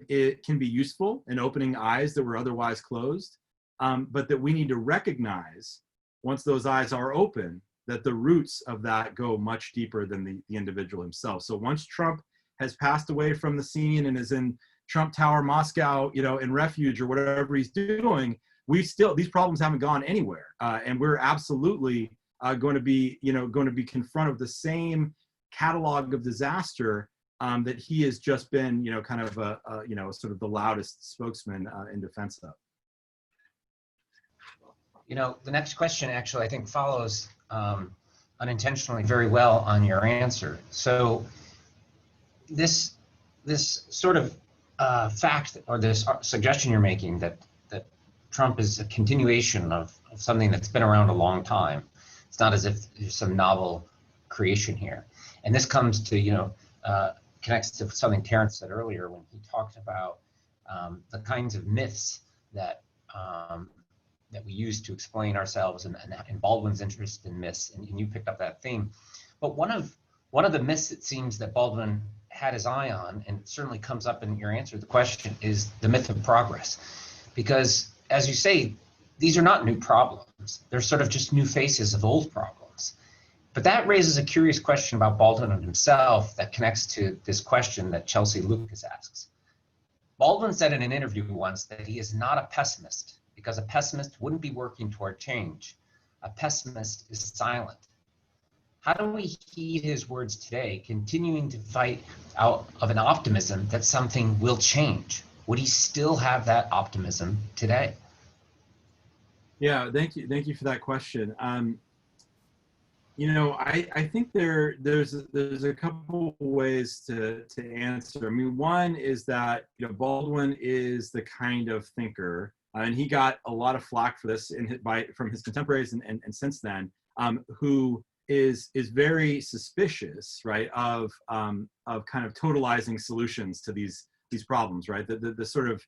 it can be useful in opening eyes that were otherwise closed, but that we need to recognize, once those eyes are open, that the roots of that go much deeper than the individual himself. So once Trump has passed away from the scene and is in Trump Tower, Moscow, in refuge or whatever he's doing, these problems haven't gone anywhere. And we're absolutely going to be confronted with the same catalog of disaster that he has just been, kind of sort of the loudest spokesman in defense of. The next question actually, I think, follows unintentionally very well on your answer. So this sort of fact, or this suggestion you're making that Trump is a continuation of something that's been around a long time. It's not as if there's some novel creation here. And this comes to, connects to something Terrence said earlier when he talked about the kinds of myths that we use to explain ourselves, and Baldwin's interest in myths, and you picked up that theme. But one of the myths it seems that Baldwin had his eye on, and it certainly comes up in your answer to the question, is the myth of progress. Because, as you say, these are not new problems. They're sort of just new faces of old problems. But that raises a curious question about Baldwin and himself that connects to this question that Chelsea Lucas asks. Baldwin said in an interview once that he is not a pessimist, because a pessimist wouldn't be working toward change. A pessimist is silent. How do we heed his words today, continuing to fight out of an optimism that something will change? Would he still have that optimism today? Yeah, thank you for that question. I think there's a couple ways to answer. One is that Baldwin is the kind of thinker, and he got a lot of flack for this from his contemporaries and since then, who is very suspicious, right, of kind of totalizing solutions to these problems, right? The sort of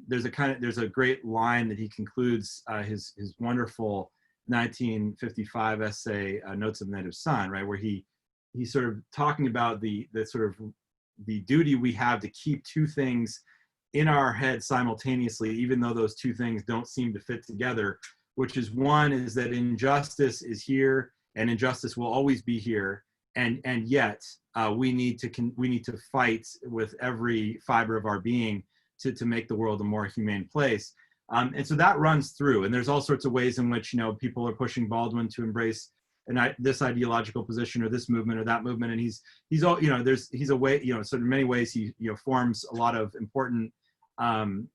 there's a great line that he concludes his wonderful 1955 essay Notes of the Native Son, right, where he's sort of talking about the sort of the duty we have to keep two things in our head simultaneously, even though those two things don't seem to fit together, which is, one is that injustice is here and injustice will always be here, and yet we need to fight with every fiber of our being to make the world a more humane place. And so that runs through, and there's all sorts of ways in which people are pushing Baldwin to embrace this ideological position or this movement or that movement. And he's all, he's a way, sort of many ways he, forms a lot of important,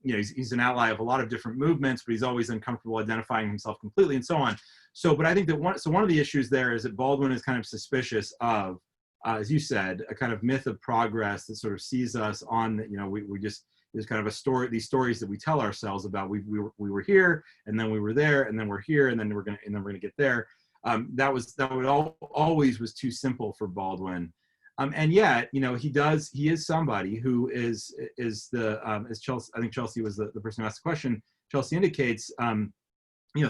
he's an ally of a lot of different movements, but he's always uncomfortable identifying himself completely and so on. So, but I think that one of the issues there is that Baldwin is kind of suspicious of, as you said, a kind of myth of progress that sort of sees us on, we just, there's kind of a story, these stories that we tell ourselves about, we were here, and then we were there, and then we're here, and then we're gonna get there. Always was too simple for Baldwin. And yet, he is somebody who is as Chelsea, I think Chelsea was the person who asked the question, Chelsea indicates,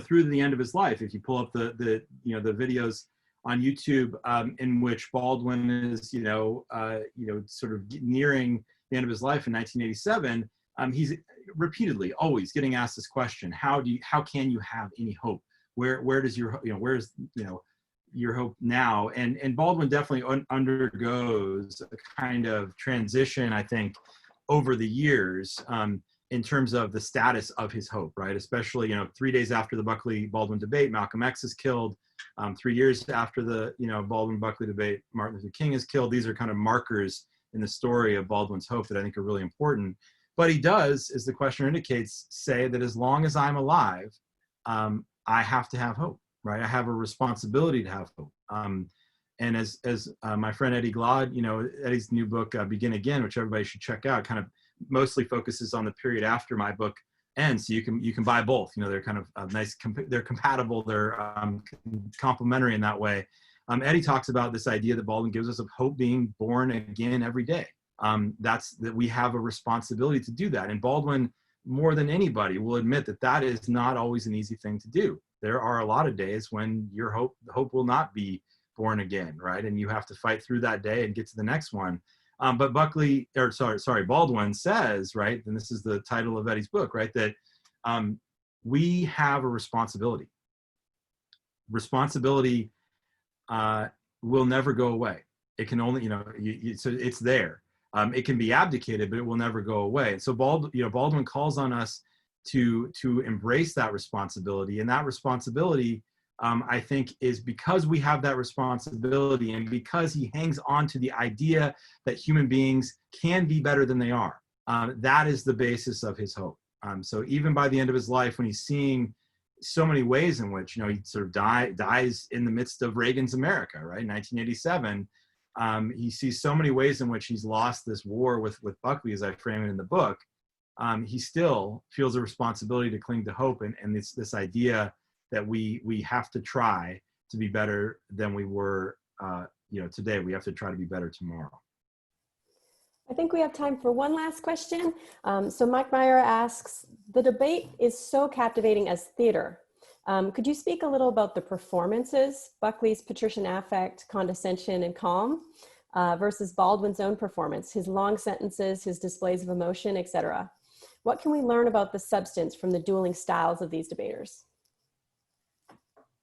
through the end of his life, if you pull up the videos on YouTube, in which Baldwin is, sort of nearing the end of his life in 1987, he's repeatedly always getting asked this question: how can you have any hope? Where does your, where's, your hope now? And Baldwin definitely undergoes a kind of transition, I think, over the years, in terms of the status of his hope, right? Especially, 3 days after the Buckley-Baldwin debate, Malcolm X is killed. 3 years after the, Baldwin-Buckley debate, Martin Luther King is killed. These are kind of markers in the story of Baldwin's hope that I think are really important. But he does, as the questioner indicates, say that as long as I'm alive, I have to have hope, right? I have a responsibility to have hope. And as my friend Eddie Glaude, Eddie's new book, Begin Again, which everybody should check out, kind of mostly focuses on the period after my book ends. So you can buy both. They're kind of nice. They're compatible. They're complementary in that way. Eddie talks about this idea that Baldwin gives us of hope being born again every day. That we have a responsibility to do that. And Baldwin, more than anybody, will admit that that is not always an easy thing to do. There are a lot of days when your hope will not be born again, right? And you have to fight through that day and get to the next one. But Baldwin says, right, and this is the title of Eddie's book, right, that we have a responsibility. Responsibility will never go away. It can only, so it's there. It can be abdicated, but it will never go away. And so Baldwin calls on us to embrace that responsibility, and that responsibility, I think, is because we have that responsibility, and because he hangs on to the idea that human beings can be better than they are. That is the basis of his hope. So even by the end of his life, when he's seeing so many ways in which, he sort of dies in the midst of Reagan's America, right? 1987, he sees so many ways in which he's lost this war with Buckley, as I frame it in the book. He still feels a responsibility to cling to hope, and it's this idea that we have to try to be better than we were, today. We have to try to be better tomorrow. I think we have time for one last question. So Mike Meyer asks, the debate is so captivating as theater. Could you speak a little about the performances, Buckley's patrician affect, condescension, and calm, versus Baldwin's own performance, his long sentences, his displays of emotion, etc.? What can we learn about the substance from the dueling styles of these debaters?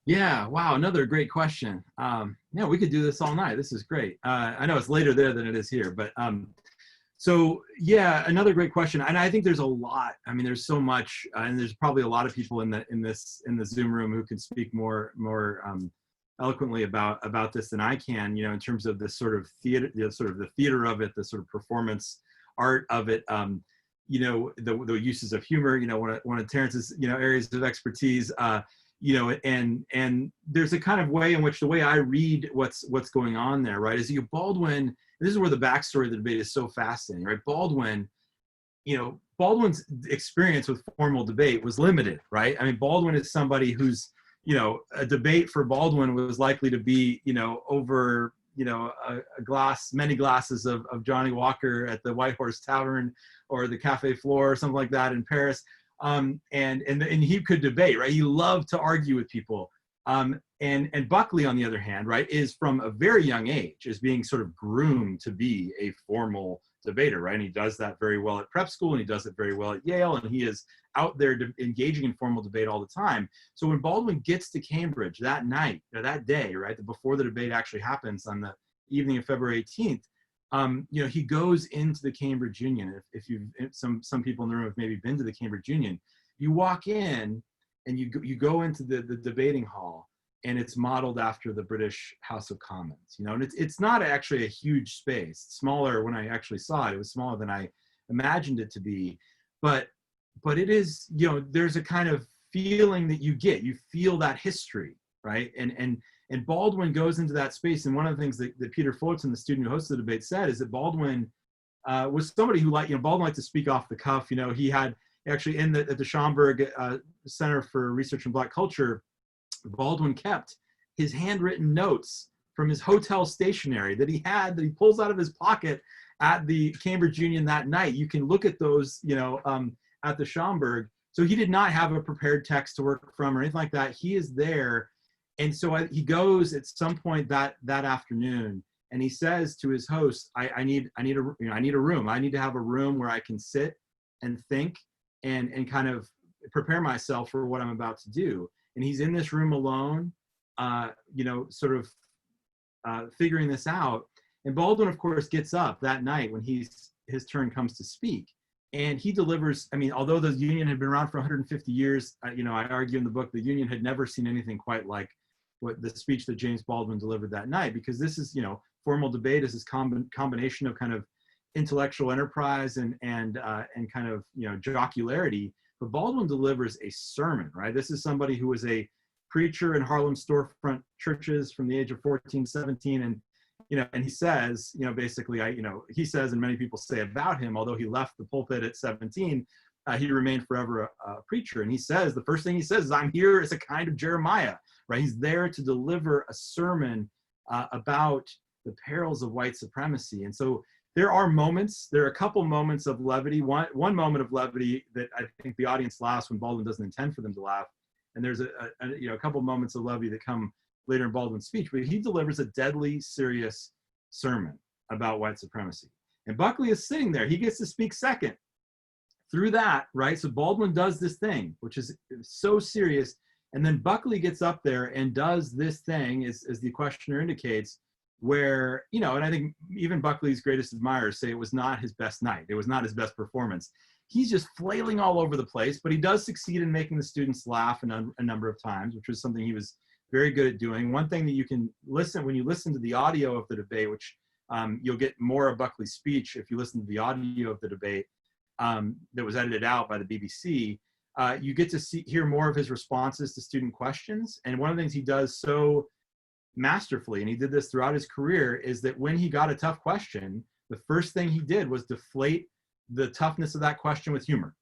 Yeah, wow, another great question. Yeah, we could do this all night. This is great. I know it's later there than it is here, but so yeah, another great question. And I think there's a lot. I mean, there's so much, and there's probably a lot of people in the Zoom room who can speak more eloquently about this than I can. In terms of this sort of theater, the theater of it, the sort of performance art of it. The uses of humor. One of Terrence's areas of expertise. And there's a kind of way in which the way I read what's going on there, right, is Baldwin. This is where the backstory of the debate is so fascinating, right? Baldwin's experience with formal debate was limited, right? I mean, Baldwin is somebody who's, a debate for Baldwin was likely to be, over, many glasses of Johnny Walker at the White Horse Tavern or the Café Flore or something like that in Paris. And he could debate, right? He loved to argue with people. And Buckley, on the other hand, right, is from a very young age is being sort of groomed to be a formal debater, right? And he does that very well at prep school, and he does it very well at Yale, and he is out there engaging in formal debate all the time. So when Baldwin gets to Cambridge that night, or that day, right, before the debate actually happens on the evening of February 18th, he goes into the Cambridge Union. If some people in the room have maybe been to the Cambridge Union, you walk in and you go into the debating hall, and it's modeled after the British House of Commons, you know, and it's not actually a huge space. It's smaller. When I actually saw it, it was smaller than I imagined it to be, but it is, you know, there's a kind of feeling that you feel that history, right? And Baldwin goes into that space. And one of the things that Peter Fullerton, the student who hosted the debate, said is that Baldwin was somebody who Baldwin liked to speak off the cuff. You know, he had actually at the Schomburg Center for Research in Black Culture, Baldwin kept his handwritten notes from his hotel stationery that he pulls out of his pocket at the Cambridge Union that night. You can look at those, you know, at the Schomburg. So he did not have a prepared text to work from or anything like that. He is there. And so he goes at some point that afternoon, and he says to his host, I need a room. I need to have a room where I can sit and think and kind of prepare myself for what I'm about to do. And he's in this room alone, you know, sort of figuring this out. And Baldwin, of course, gets up that night when his turn comes to speak. And he delivers, I mean, although the Union had been around for 150 years, you know, I argue in the book, the Union had never seen anything quite like what the speech that James Baldwin delivered that night, because this is, you know, formal debate is this combination of kind of intellectual enterprise and kind of, you know, jocularity. But Baldwin delivers a sermon, right? This is somebody who was a preacher in Harlem storefront churches from the age of 14 to 17. And, you know, and he says, you know, basically, he says, and many people say about him, although he left the pulpit at 17, he remained forever a preacher. And he says, the first thing he says is, I'm here as a kind of Jeremiah, right? He's there to deliver a sermon about the perils of white supremacy. And so there are a couple moments of levity. One moment of levity that I think the audience laughs when Baldwin doesn't intend for them to laugh. And there's a couple moments of levity that come later in Baldwin's speech, but he delivers a deadly serious sermon about white supremacy. And Buckley is sitting there. He gets to speak second through that, right? So Baldwin does this thing, which is so serious. And then Buckley gets up there and does this thing, as the questioner indicates, where, you know, and I think even Buckley's greatest admirers say it was not his best night. It was not his best performance. He's just flailing all over the place, but he does succeed in making the students laugh a number of times, which was something he was very good at doing. One thing that you can when you listen to the audio of the debate, which you'll get more of Buckley's speech if you listen to the audio of the debate that was edited out by the BBC, you get to hear more of his responses to student questions. And one of the things he does so masterfully, and he did this throughout his career, is that when he got a tough question, the first thing he did was deflate the toughness of that question with humor,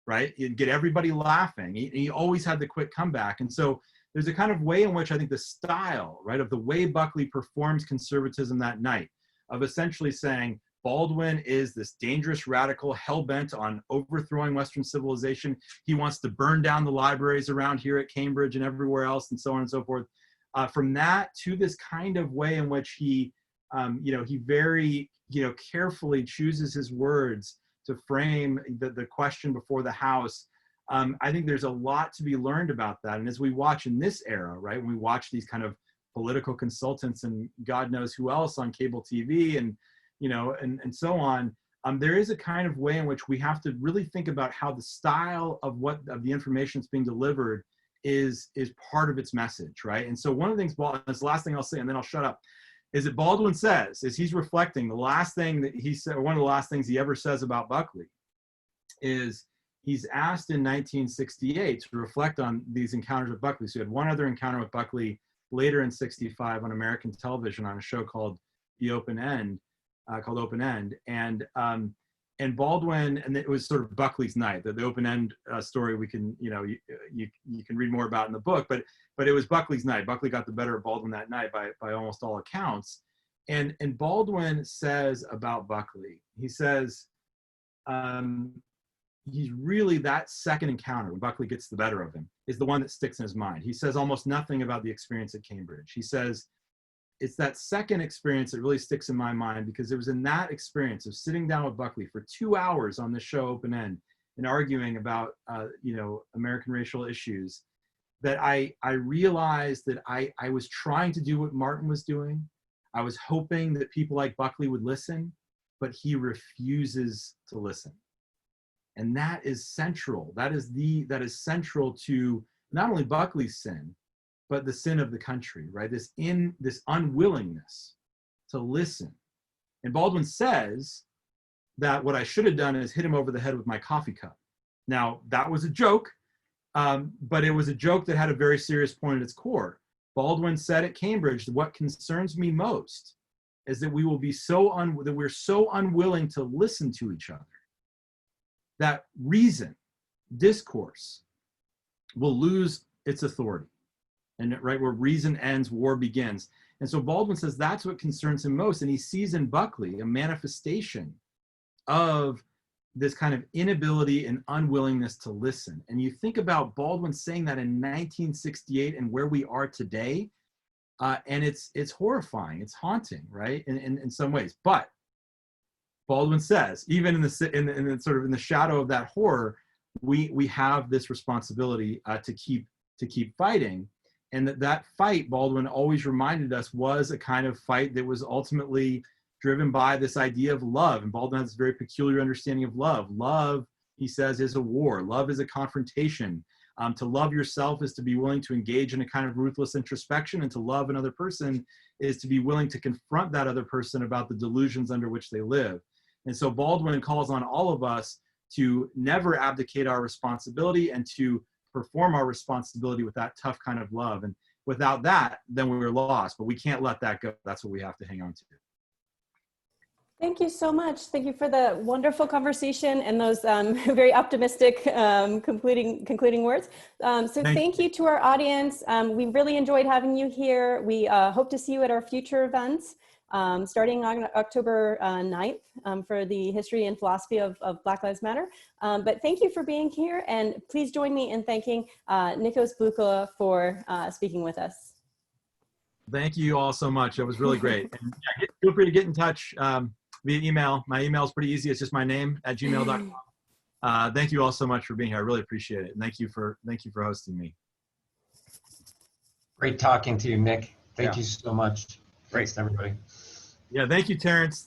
right? He'd get everybody laughing. He always had the quick comeback. And so there's a kind of way in which I think the style, right, of the way Buckley performs conservatism that night, of essentially saying Baldwin is this dangerous radical hell-bent on overthrowing Western civilization. He wants to burn down the libraries around here at Cambridge and everywhere else, and so on and so forth. From that to this kind of way in which he, he very, carefully chooses his words to frame the question before the House. I think there's a lot to be learned about that. And as we watch in this era, right, when we watch these kind of political consultants and God knows who else on cable TV and, and so on, there is a kind of way in which we have to really think about how the style of the information that's being delivered is part of its message, right? And so one of the things, this last thing I'll say, and then I'll shut up, is that Baldwin says, as he's reflecting, the last thing that he said, one of the last things he ever says about Buckley is he's asked in 1968 to reflect on these encounters with Buckley. So he had one other encounter with Buckley later in 65 on American television on a show called Open End. And Baldwin, and it was sort of Buckley's night. The Open End story we can, you can read more about in the book, but it was Buckley's night. Buckley got the better of Baldwin that night by almost all accounts. And Baldwin says about Buckley, he says, he's really, that second encounter when Buckley gets the better of him is the one that sticks in his mind. He says almost nothing about the experience at Cambridge. He says, it's that second experience that really sticks in my mind, because it was in that experience of sitting down with Buckley for 2 hours on the show Open End and arguing about, American racial issues, that I realized that I was trying to do what Martin was doing. I was hoping that people like Buckley would listen, but he refuses to listen. And that is central. That is central to not only Buckley's sin, but the sin of the country, right? This unwillingness to listen. And Baldwin says that what I should have done is hit him over the head with my coffee cup. Now, that was a joke, but it was a joke that had a very serious point at its core. Baldwin said at Cambridge, what concerns me most is that we're so unwilling to listen to each other that reason, discourse, will lose its authority. And right where reason ends, war begins. And so Baldwin says that's what concerns him most. And he sees in Buckley a manifestation of this kind of inability and unwillingness to listen. And you think about Baldwin saying that in 1968 and where we are today, and it's horrifying, it's haunting, right? In some ways. But Baldwin says, even in the sort of in the shadow of that horror, we have this responsibility to keep fighting. And that fight, Baldwin always reminded us, was a kind of fight that was ultimately driven by this idea of love. And Baldwin has this very peculiar understanding of love. Love, he says, is a war. Love is a confrontation. To love yourself is to be willing to engage in a kind of ruthless introspection, and to love another person is to be willing to confront that other person about the delusions under which they live. And so Baldwin calls on all of us to never abdicate our responsibility and to perform our responsibility with that tough kind of love. And without that, then we're lost, but we can't let that go. That's what we have to hang on to. Thank you so much. Thank you for the wonderful conversation and those very optimistic concluding words. So thank you to our audience. We really enjoyed having you here. We hope to see you at our future events, starting on October 9th for the history and philosophy of Black Lives Matter. But thank you for being here, and please join me in thanking Nikos Buccola for speaking with us. Thank you all so much. It was really great. And yeah, feel free to get in touch via email. My email is pretty easy. It's just my name @gmail.com. Thank you all so much for being here. I really appreciate it. And thank you for hosting me. Great talking to you, Nick. Thank you so much. Great. Thanks, everybody. Yeah, thank you, Terrence.